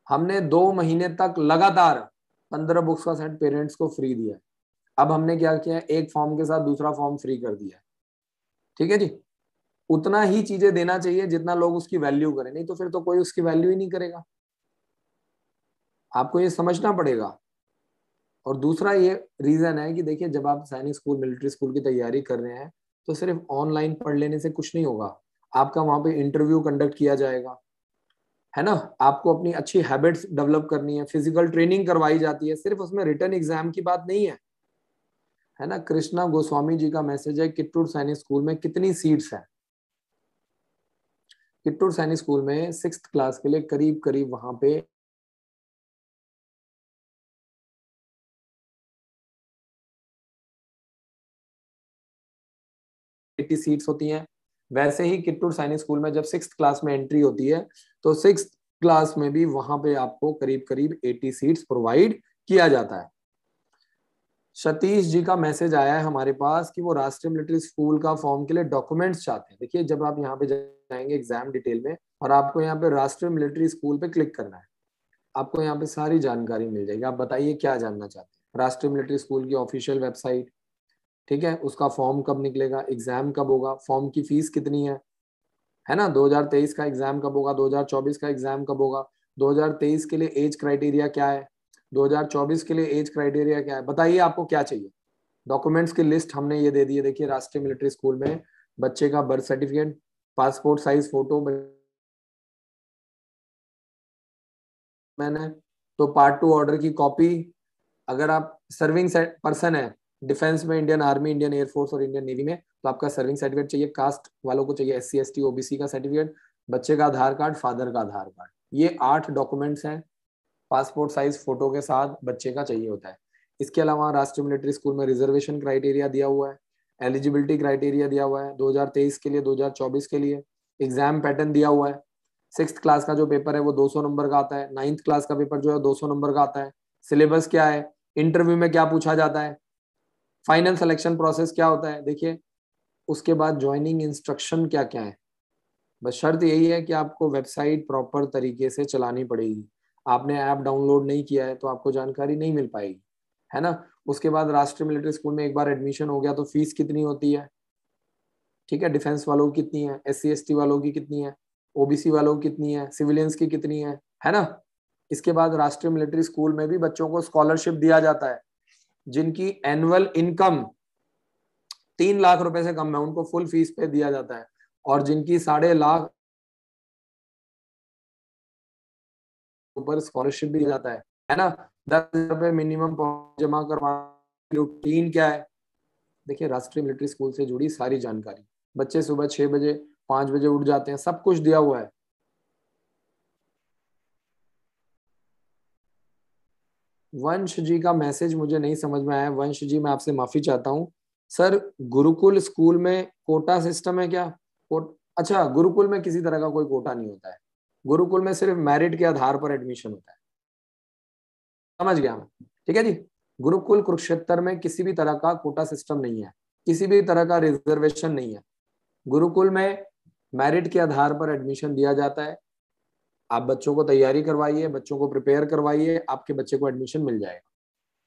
S1: हमने 2 महीने तक लगातार 15 बुक्स का सेट पेरेंट्स को फ्री दिया है। अब हमने क्या किया है, एक फॉर्म के साथ दूसरा फॉर्म फ्री कर दिया है, ठीक है जी। उतना ही चीजें देना चाहिए जितना लोग उसकी वैल्यू करें, नहीं तो फिर तो कोई उसकी वैल्यू ही नहीं करेगा। आपको ये समझना पड़ेगा। और दूसरा ये रीजन है कि देखिए, जब आप सैनिक स्कूल मिलिट्री स्कूल की तैयारी कर रहे हैं, तो सिर्फ ऑनलाइन पढ़ लेने से कुछ नहीं होगा। आपका वहां पे इंटरव्यू कंडक्ट किया जाएगा, है ना। आपको अपनी अच्छी हैबिट्स डेवलप करनी है, फिजिकल ट्रेनिंग करवाई जाती है, सिर्फ उसमें रिटर्न एग्जाम की बात नहीं है ना। कृष्णा गोस्वामी जी का मैसेज है, किट्टूर सैनिक स्कूल में कितनी सीट्स हैं। किट्टूर सैनिक स्कूल में 6th क्लास के लिए करीब करीब वहां पे 80 सीट्स होती हैं। वैसे ही किट्टूर सैनिक स्कूल में जब 6th क्लास में एंट्री होती है, तो 6th क्लास में भी वहां पे आपको करीब करीब 80 सीट्स प्रोवाइड किया जाता है। सतीश जी का मैसेज आया है हमारे पास कि वो राष्ट्रीय मिलिट्री स्कूल का फॉर्म के लिए डॉक्यूमेंट्स चाहते हैं। देखिए, जब आप यहाँ पे जाएंगे एग्जाम डिटेल में, और आपको यहाँ पे राष्ट्रीय मिलिट्री स्कूल पे क्लिक करना है, आपको यहाँ पे सारी जानकारी मिल जाएगी। आप बताइए क्या जानना चाहते हैं। राष्ट्रीय मिलिट्री स्कूल की ऑफिशियल वेबसाइट, ठीक है, उसका फॉर्म कब निकलेगा, एग्जाम कब होगा, फॉर्म की फीस कितनी है ना, 2023 का एग्जाम कब होगा, 2024 का एग्जाम कब होगा, 2023 के लिए एज क्राइटेरिया क्या है, 2024 के लिए एज क्राइटेरिया क्या है, बताइए आपको क्या चाहिए। डॉक्यूमेंट्स की लिस्ट हमने ये दे दी है। देखिए, राष्ट्रीय मिलिट्री स्कूल में बच्चे का birth certificate, passport size photo, मैंने, तो पार्ट 2 ऑर्डर की कॉपी, अगर आप सर्विंग पर्सन है डिफेंस में, इंडियन आर्मी, इंडियन एयरफोर्स और इंडियन नेवी में, तो आपका सर्विंग सर्टिफिकेट चाहिए। कास्ट वालों को चाहिए SC ST OBC का सर्टिफिकेट, बच्चे का आधार कार्ड, फादर का आधार कार्ड। ये 8 डॉक्यूमेंट्स हैं, पासपोर्ट साइज फोटो के साथ बच्चे का चाहिए होता है। इसके अलावा राष्ट्रीय मिलिट्री स्कूल में रिजर्वेशन क्राइटेरिया दिया हुआ है, एलिजिबिलिटी क्राइटेरिया दिया हुआ है 2023 के लिए, 2024 के लिए। एग्जाम पैटर्न दिया हुआ है। 6th क्लास का जो पेपर है वो 200 नंबर का आता है। 9th क्लास का पेपर जो है 200 नंबर का आता है। सिलेबस क्या है, इंटरव्यू में क्या पूछा जाता है, फाइनल सिलेक्शन प्रोसेस क्या होता है, देखिए। उसके बाद ज्वाइनिंग इंस्ट्रक्शन क्या क्या है। बस शर्त यही है कि आपको वेबसाइट प्रॉपर तरीके से चलानी पड़ेगी। आपने ऐप डाउनलोड नहीं किया है तो आपको जानकारी नहीं मिल पाएगी, है ना। उसके बाद राष्ट्रीय मिलिट्री स्कूल में एक बार एडमिशन हो गया तो फीस कितनी होती है, ठीक है। डिफेंस वालों की कितनी है, SC ST वालों की कितनी है, OBC वालों की कितनी है, सिविलियंस की कितनी है ना। इसके बाद राष्ट्रीय मिलिट्री स्कूल में भी बच्चों को स्कॉलरशिप दिया जाता है। जिनकी एनुअल इनकम 3 लाख रुपए से कम है उनको फुल फीस पे दिया जाता है, और जिनकी 1.5 लाख ऊपर स्कॉलरशिप भी दिया जाता है ना। 10,000 रुपए मिनिमम जमा करवाना। रूटीन क्या है, देखिए राष्ट्रीय मिलिट्री स्कूल से जुड़ी सारी जानकारी। बच्चे सुबह 6 बजे 5 बजे उठ जाते हैं, सब कुछ दिया हुआ है। वंश जी का मैसेज मुझे नहीं समझ में आया। वंश जी मैं आपसे माफी चाहता हूँ। सर गुरुकुल स्कूल में कोटा सिस्टम है क्या? अच्छा, गुरुकुल में किसी तरह का कोई कोटा नहीं होता है। गुरुकुल में सिर्फ मेरिट के आधार पर एडमिशन होता है। समझ गया मैं, ठीक है जी। गुरुकुल कुरुक्षेत्र में किसी भी तरह का कोटा सिस्टम नहीं है, किसी भी तरह का रिजर्वेशन नहीं है। गुरुकुल में मेरिट के आधार पर एडमिशन दिया जाता है। आप बच्चों को तैयारी करवाइए, बच्चों को प्रिपेयर करवाइए, आपके बच्चे को एडमिशन मिल जाएगा।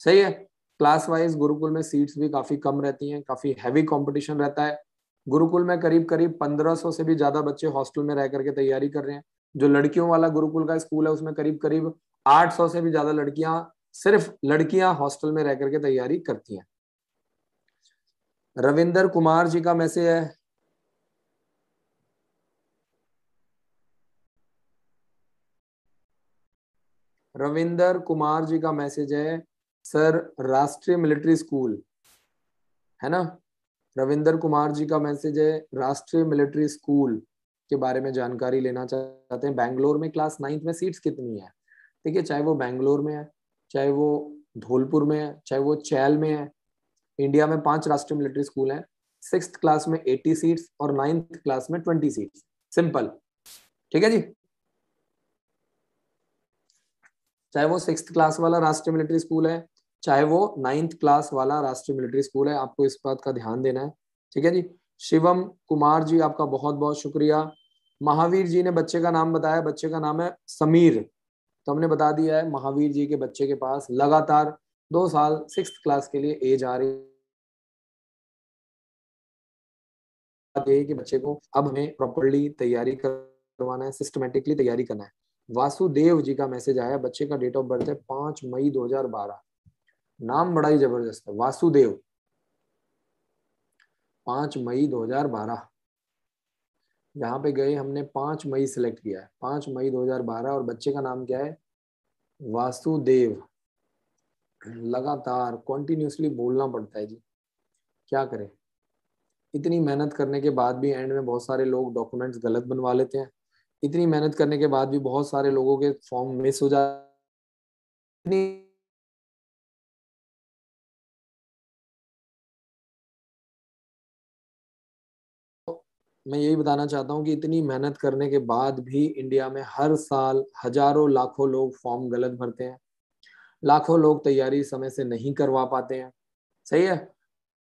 S1: सही है। क्लास वाइज गुरुकुल में सीट्स भी काफी कम रहती हैं, काफी हैवी कंपटीशन रहता है। गुरुकुल में करीब करीब 1500 से भी ज्यादा बच्चे हॉस्टल में रह करके तैयारी कर रहे हैं। जो लड़कियों वाला गुरुकुल का स्कूल है उसमें करीब करीब 800 से भी ज्यादा लड़कियां, सिर्फ लड़कियां हॉस्टल में रह करके तैयारी करती हैं। रविंदर कुमार जी का मैसेज है, रविंदर कुमार जी का मैसेज है, सर राष्ट्रीय मिलिट्री स्कूल, है ना। रविंदर कुमार जी का मैसेज है, राष्ट्रीय मिलिट्री स्कूल के बारे में जानकारी लेना चाहते हैं। बैंगलोर में क्लास 9th में सीट्स कितनी है? देखिए, चाहे वो बैंगलोर में है, चाहे वो धौलपुर में है, चाहे वो चैल में है, इंडिया में 5 राष्ट्रीय मिलिट्री स्कूल हैं। 6th क्लास में 80 सीट्स और 9th क्लास में 20 सीट्स। सिंपल, ठीक है जी। चाहे वो 6th क्लास वाला राष्ट्रीय मिलिट्री स्कूल है, चाहे वो 9th क्लास वाला राष्ट्रीय मिलिट्री स्कूल है, आपको इस बात का ध्यान देना है, ठीक है जी। शिवम कुमार जी आपका बहुत बहुत शुक्रिया। महावीर जी ने बच्चे का नाम बताया, बच्चे का नाम है समीर। तो हमने बता दिया है महावीर जी के बच्चे के पास लगातार 2 साल 6th क्लास के लिए एज आ रही है कि बच्चे को अब हमें प्रॉपरली तैयारी करवाना है, सिस्टमेटिकली तैयारी करना है। वासुदेव जी का मैसेज आया, बच्चे का डेट ऑफ बर्थ है 5 मई 2012। नाम बड़ा ही जबरदस्त है, वासुदेव, 5 मई 2012। यहाँ पे गए हमने 5 मई सिलेक्ट किया है, 5 मई 2012, और बच्चे का नाम क्या है? वासुदेव। लगातार कॉन्टिन्यूसली बोलना पड़ता है जी, क्या करें। इतनी मेहनत करने के बाद भी एंड में बहुत सारे लोग डॉक्यूमेंट्स गलत बनवा लेते हैं। इतनी मेहनत करने के बाद भी बहुत सारे लोगों के फॉर्म मिस हो जाते हैं। मैं यही बताना चाहता हूँ कि इतनी मेहनत करने के बाद भी इंडिया में हर साल हजारों लाखों लोग फॉर्म गलत भरते हैं। लाखों लोग तैयारी समय से नहीं करवा पाते हैं। सही है।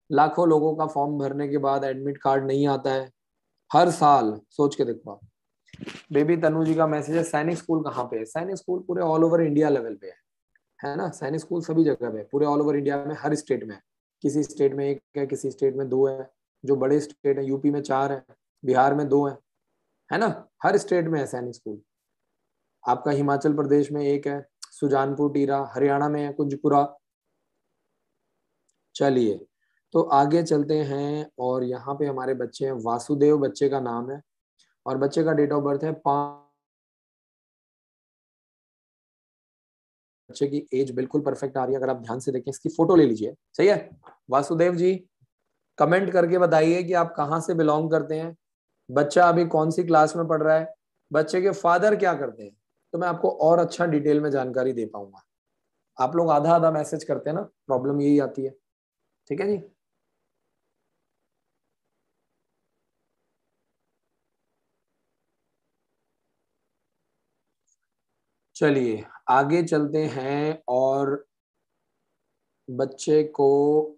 S1: लाखों लोगों का फॉर्म भरने के बाद एडमिट कार्ड नहीं आता है हर साल। सोच के देखो आप। बेबी तनु जी का मैसेज है, सैनिक स्कूल कहाँ पे है? सैनिक स्कूल पूरे ऑल ओवर इंडिया लेवल पे है ना। सैनिक स्कूल सभी जगह पे, पूरे ऑल ओवर इंडिया में, हर स्टेट में। किसी स्टेट में 1 है, किसी स्टेट में 2 है। जो बड़े स्टेट है, यूपी में 4 है, बिहार में 2 है ना। हर स्टेट में है सैनिक स्कूल। आपका हिमाचल प्रदेश में 1 है, सुजानपुर टीरा। हरियाणा में है कुंजपुरा। चलिए, तो आगे चलते हैं, और यहाँ पे हमारे बच्चे हैं, वासुदेव बच्चे का नाम है, और बच्चे का डेट ऑफ बर्थ है 5 बच्चे की एज बिल्कुल परफेक्ट आ रही है। अगर आप ध्यान से देखें, इसकी फोटो ले लीजिए। सही है। वासुदेव जी कमेंट करके बताइए कि आप कहाँ से बिलोंग करते हैं, बच्चा अभी कौन सी क्लास में पढ़ रहा है, बच्चे के फादर क्या करते हैं, तो मैं आपको और अच्छा डिटेल में जानकारी दे पाऊंगा। आप लोग आधा आधा मैसेज करते हैं ना, प्रॉब्लम यही आती है। ठीक है जी। चलिए आगे चलते हैं। और बच्चे को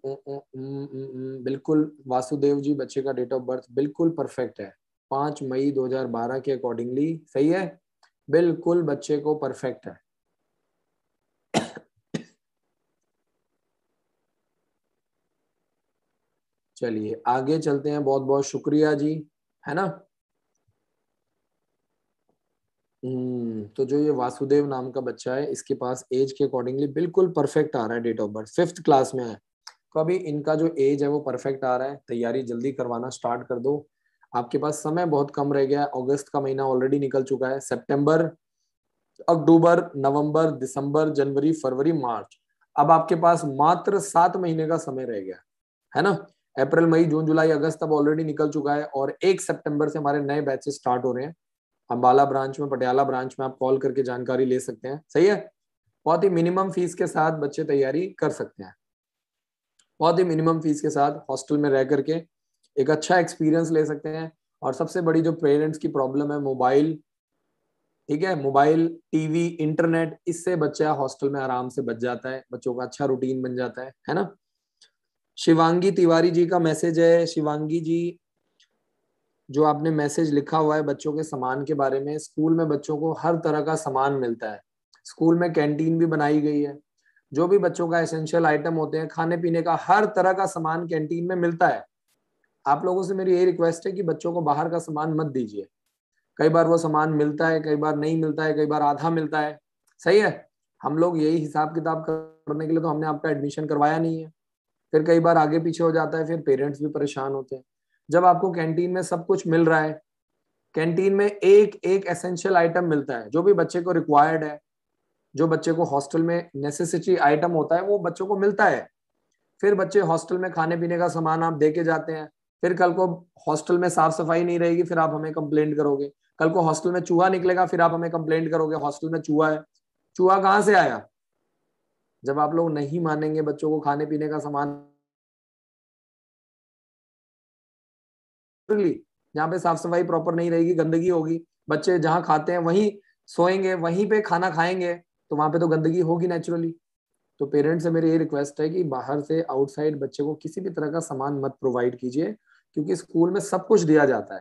S1: बिल्कुल वासुदेव जी, बच्चे का डेट ऑफ बर्थ बिल्कुल परफेक्ट है, 5 मई 2012 के अकॉर्डिंगली। सही है, बिल्कुल बच्चे को परफेक्ट है। चलिए आगे चलते हैं। बहुत बहुत शुक्रिया जी, है ना। तो जो ये वासुदेव नाम का बच्चा है, इसके पास एज के अकॉर्डिंगली बिल्कुल परफेक्ट आ रहा है date of birth, 5th class में है। तो अभी इनका जो एज है वो परफेक्ट आ रहा है। तैयारी जल्दी करवाना स्टार्ट कर दो, आपके पास समय बहुत कम रह गया है। अगस्त का महीना ऑलरेडी निकल चुका है, सितंबर, अक्टूबर, नवंबर, दिसंबर, जनवरी, फरवरी, मार्च, अब आपके पास मात्र 7 महीने का समय रह गया है ना। अप्रैल, मई, जून, जुलाई, अगस्त अब ऑलरेडी निकल चुका है, और 1 सितंबर से हमारे नए बैचेस स्टार्ट हो रहे हैं। अंबाला ब्रांच में, पटियाला ब्रांच में आप कॉल करके जानकारी ले सकते हैं। सही है। बहुत ही मिनिमम फीस के साथ बच्चे तैयारी कर सकते हैं, बहुत ही मिनिमम फीस के साथ हॉस्टल में रह करके एक अच्छा एक्सपीरियंस ले सकते हैं। और सबसे बड़ी जो पेरेंट्स की प्रॉब्लम है, मोबाइल, ठीक है, मोबाइल, टीवी, इंटरनेट, इससे बच्चा हॉस्टल में आराम से बच जाता है, बच्चों का अच्छा रूटीन बन जाता है ना। शिवांगी तिवारी जी का मैसेज है। शिवांगी जी, जो आपने मैसेज लिखा हुआ है बच्चों के सामान के बारे में, स्कूल में बच्चों को हर तरह का सामान मिलता है। स्कूल में कैंटीन भी बनाई गई है, जो भी बच्चों का एसेंशियल आइटम होते हैं, खाने पीने का हर तरह का सामान कैंटीन में मिलता है। आप लोगों से मेरी यही रिक्वेस्ट है कि बच्चों को बाहर का सामान मत दीजिए। कई बार वो सामान मिलता है, कई बार नहीं मिलता है, कई बार आधा मिलता है। सही है। हम लोग यही हिसाब किताब करने के लिए तो हमने आपका एडमिशन करवाया नहीं है। फिर कई बार आगे पीछे हो जाता है, फिर पेरेंट्स भी परेशान होते हैं। जब आपको कैंटीन में सब कुछ मिल रहा है, कैंटीन में एक एक एसेंशियल आइटम मिलता है जो भी बच्चे को रिक्वायर्ड है, जो बच्चे को हॉस्टल में नेसेसिटी आइटम होता है वो बच्चों को मिलता है। फिर बच्चे हॉस्टल में खाने पीने का सामान आप दे के जाते हैं, फिर कल को हॉस्टल में साफ सफाई नहीं रहेगी, फिर आप हमें कंप्लेंट करोगे। कल को हॉस्टल में चूहा निकलेगा, फिर आप हमें कंप्लेंट करोगे हॉस्टल में चूहा है। चूहा कहाँ से आया? जब आप लोग नहीं मानेंगे बच्चों को खाने पीने का सामान, जहाँ पे साफ सफाई प्रॉपर नहीं रहेगी, गंदगी होगी, बच्चे जहाँ खाते हैं वहीं सोएंगे, वहीं पे खाना खाएंगे, तो वहां पे तो गंदगी होगी नेचुरली। तो पेरेंट्स से मेरी ये रिक्वेस्ट है कि बाहर से, आउटसाइड, बच्चे को किसी भी तरह का सामान मत प्रोवाइड कीजिए, क्योंकि स्कूल में सब कुछ दिया जाता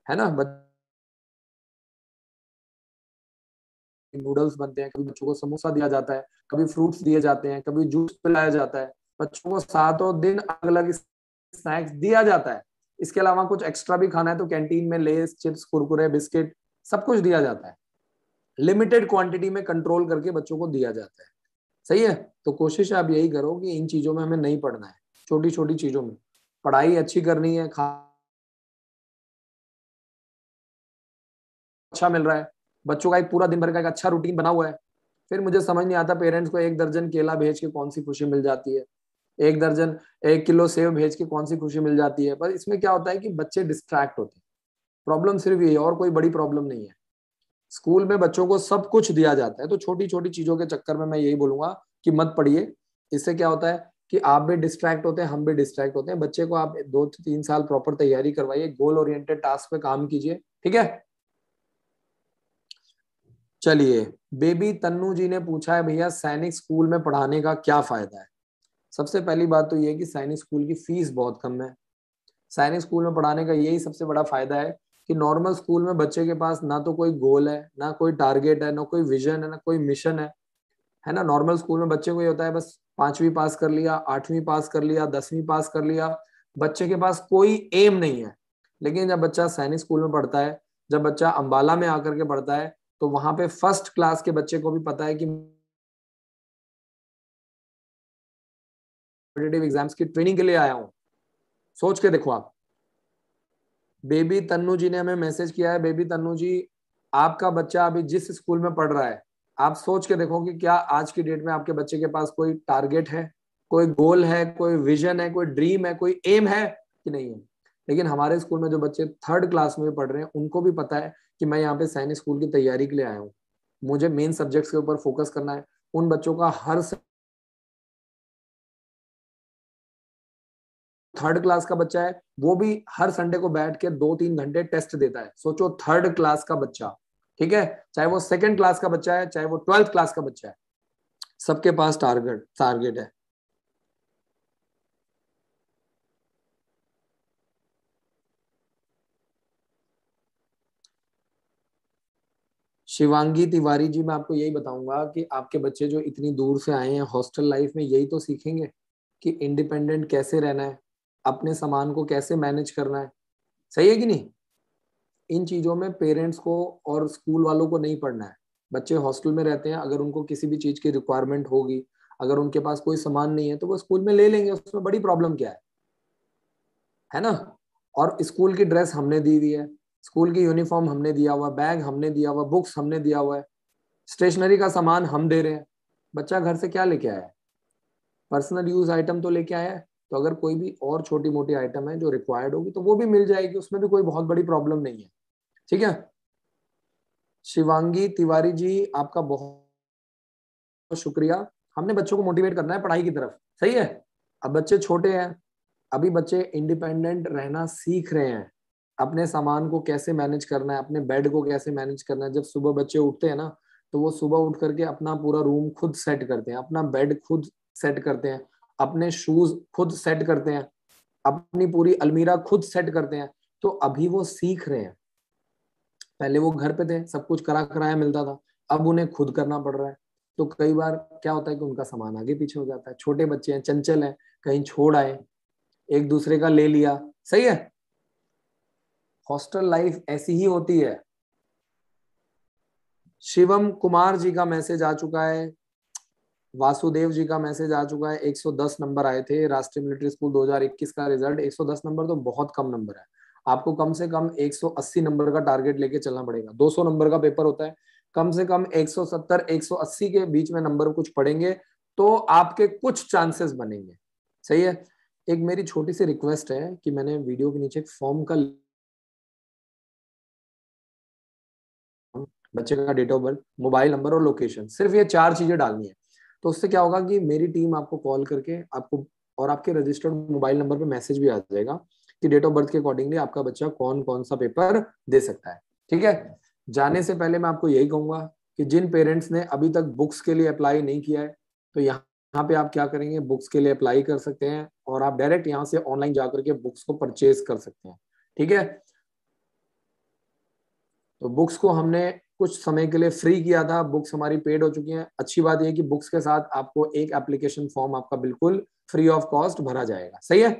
S1: है ना। नूडल्स बनते हैं, कभी बच्चों को समोसा दिया जाता है, कभी फ्रूट्स दिए जाते हैं, कभी जूस पिलाया जाता है, बच्चों को सातों दिन अलग अलग स्नैक्स दिया जाता है। इसके अलावा कुछ एक्स्ट्रा भी खाना है तो कैंटीन में लेस, चिप्स, कुरकुरे, बिस्किट, सब कुछ दिया जाता है। लिमिटेड क्वांटिटी में कंट्रोल करके बच्चों को दिया जाता है। सही है। तो कोशिश आप यही करो कि इन चीजों में हमें नहीं पढ़ना है, छोटी छोटी चीजों में पढ़ाई अच्छी करनी है। अच्छा मिल रहा है, बच्चों का एक पूरा दिन भर का एक अच्छा रूटीन बना हुआ है। फिर मुझे समझ नहीं आता पेरेंट्स को 1 दर्जन केला भेज के कौन सी खुशी मिल जाती है, 1 दर्जन 1 किलो सेव भेज के कौन सी खुशी मिल जाती है। पर इसमें क्या होता है कि बच्चे डिस्ट्रैक्ट होते हैं। प्रॉब्लम सिर्फ ये है, और कोई बड़ी प्रॉब्लम नहीं है। स्कूल में बच्चों को सब कुछ दिया जाता है, तो छोटी छोटी चीजों के चक्कर में मैं यही बोलूंगा कि मत पढ़िए। इससे क्या होता है कि आप भी डिस्ट्रैक्ट होते हैं, हम भी डिस्ट्रैक्ट होते हैं। बच्चे को आप 2 से 3 साल प्रॉपर तैयारी करवाइए, गोल ओरिएंटेड टास्क पे काम कीजिए। ठीक है। चलिए, बेबी तन्नू जी ने पूछा है, भैया सैनिक स्कूल में पढ़ाने का क्या फायदा है। सबसे पहली बात तो ये है कि सैनिक स्कूल की फीस बहुत कम है। सैनिक स्कूल में पढ़ाने का यही सबसे बड़ा फायदा है कि नॉर्मल स्कूल में बच्चे के पास ना तो कोई गोल है, ना कोई टारगेट है, ना कोई विजन है, ना कोई मिशन है ना। नॉर्मल स्कूल में बच्चे को ये होता है बस 5वीं पास कर लिया, 8वीं पास कर लिया, 10वीं पास कर लिया, बच्चे के पास कोई एम नहीं है। लेकिन जब बच्चा सैनिक स्कूल में पढ़ता है, जब बच्चा अंबाला में आकर के पढ़ता है, तो वहां पे फर्स्ट क्लास के बच्चे को भी पता है कि कॉम्पिटिटिव एग्जाम्स की ट्रेनिंग के लिए आया हूँ। सोच के देखो आप। बेबी तन्नू जी ने हमें मैसेज किया है। बेबी तन्नू जी, आपका बच्चा अभी जिस स्कूल में पढ़ रहा है, आप सोच के देखो कि क्या आज की डेट में आपके बच्चे के पास कोई टारगेट है, कोई गोल है, कोई विजन है, कोई ड्रीम है, कोई एम है कि नहीं है। लेकिन हमारे स्कूल में जो बच्चे 3rd क्लास में पढ़ रहे हैं उनको भी पता है कि मैं यहाँ पे सैनिक स्कूल की तैयारी के लिए आया हूँ, मुझे मेन सब्जेक्ट्स के ऊपर फोकस करना है। उन बच्चों का हर 3rd क्लास का बच्चा है वो भी हर संडे को बैठ के 2-3 घंटे टेस्ट देता है। सोचो 3rd क्लास का बच्चा, ठीक है, चाहे वो 2nd क्लास का बच्चा है, चाहे वो 12th क्लास का बच्चा है, सबके पास टारगेट टारगेट है। शिवांगी तिवारी जी, मैं आपको यही बताऊंगा कि आपके बच्चे जो इतनी दूर से आए हैं हॉस्टल लाइफ में यही तो सीखेंगे कि इंडिपेंडेंट कैसे रहना है, अपने सामान को कैसे मैनेज करना है। सही है कि नहीं। इन चीजों में पेरेंट्स को और स्कूल वालों को नहीं पढ़ना है। बच्चे हॉस्टल में रहते हैं, अगर उनको किसी भी चीज की रिक्वायरमेंट होगी, अगर उनके पास कोई सामान नहीं है तो वो स्कूल में ले लेंगे, उसमें बड़ी प्रॉब्लम क्या है ना। और स्कूल की ड्रेस हमने दी हुई है, स्कूल की यूनिफॉर्म हमने दिया हुआ, बैग हमने दिया हुआ, बुक्स हमने दिया हुआ है, स्टेशनरी का सामान हम दे रहे हैं। बच्चा घर से क्या लेके आया है, पर्सनल यूज आइटम तो लेके आया है। तो अगर कोई भी और छोटी मोटी आइटम है जो रिक्वायर्ड होगी तो वो भी मिल जाएगी, उसमें भी कोई बहुत बड़ी प्रॉब्लम नहीं है। ठीक है। शिवांगी तिवारी जी, आपका बहुत शुक्रिया। हमने बच्चों को मोटिवेट करना है पढ़ाई की तरफ, सही है। अब बच्चे छोटे हैं, अभी बच्चे इंडिपेंडेंट रहना सीख रहे हैं, अपने सामान को कैसे मैनेज करना है, अपने बेड को कैसे मैनेज करना है। जब सुबह बच्चे उठते हैं ना तो वो सुबह उठ करके अपना पूरा रूम खुद सेट करते हैं, अपना बेड खुद सेट करते हैं, अपने शूज खुद सेट करते हैं, अपनी पूरी अलमीरा खुद सेट करते हैं। तो अभी वो सीख रहे हैं। पहले वो घर पे थे, सब कुछ करा कराया मिलता था, अब उन्हें खुद करना पड़ रहा है। तो कई बार क्या होता है कि उनका सामान आगे पीछे हो जाता है, छोटे बच्चे हैं, चंचल हैं, कहीं छोड़ आए, एक दूसरे का ले लिया। सही है। हॉस्टल लाइफ ऐसी ही होती है। शिवम कुमार जी का मैसेज आ चुका है, वासुदेव जी का मैसेज आ चुका है। 110 नंबर आए थे राष्ट्रीय मिलिट्री स्कूल 2021 का रिजल्ट। 110 नंबर तो बहुत कम नंबर है, आपको कम से कम 180 नंबर का टारगेट लेके चलना पड़ेगा। 200 नंबर का पेपर होता है, कम से कम 170 180 के बीच में नंबर कुछ पढ़ेंगे तो आपके कुछ चांसेस बनेंगे। सही है। एक मेरी छोटी सी रिक्वेस्ट है कि मैंने वीडियो के नीचे एक फॉर्म का, बच्चे का date of birth, mobile number और लोकेशन, सिर्फ ये 4 चीजें डालनी है। तो उससे क्या होगा कि मेरी टीम आपको कॉल करके आपको और आपके रजिस्टर्ड मोबाइल नंबर पे मैसेज भी आ जाएगा कि डेट ऑफ बर्थ के अकॉर्डिंगली आपका बच्चा कौन कौन सा पेपर दे सकता है। ठीक है। जाने से पहले मैं आपको यही कहूंगा कि जिन पेरेंट्स ने अभी तक बुक्स के लिए अप्लाई नहीं किया है तो यहाँ पे आप क्या करेंगे, बुक्स के लिए अप्लाई कर सकते हैं और आप डायरेक्ट यहाँ से ऑनलाइन जाकर के बुक्स को परचेज कर सकते हैं। ठीक है। तो बुक्स को हमने कुछ समय के लिए फ्री किया था, बुक्स हमारी पेड हो चुकी हैं। अच्छी बात यह है कि बुक्स के साथ आपको एक एप्लीकेशन फॉर्म आपका बिल्कुल फ्री ऑफ कॉस्ट भरा जाएगा। सही है।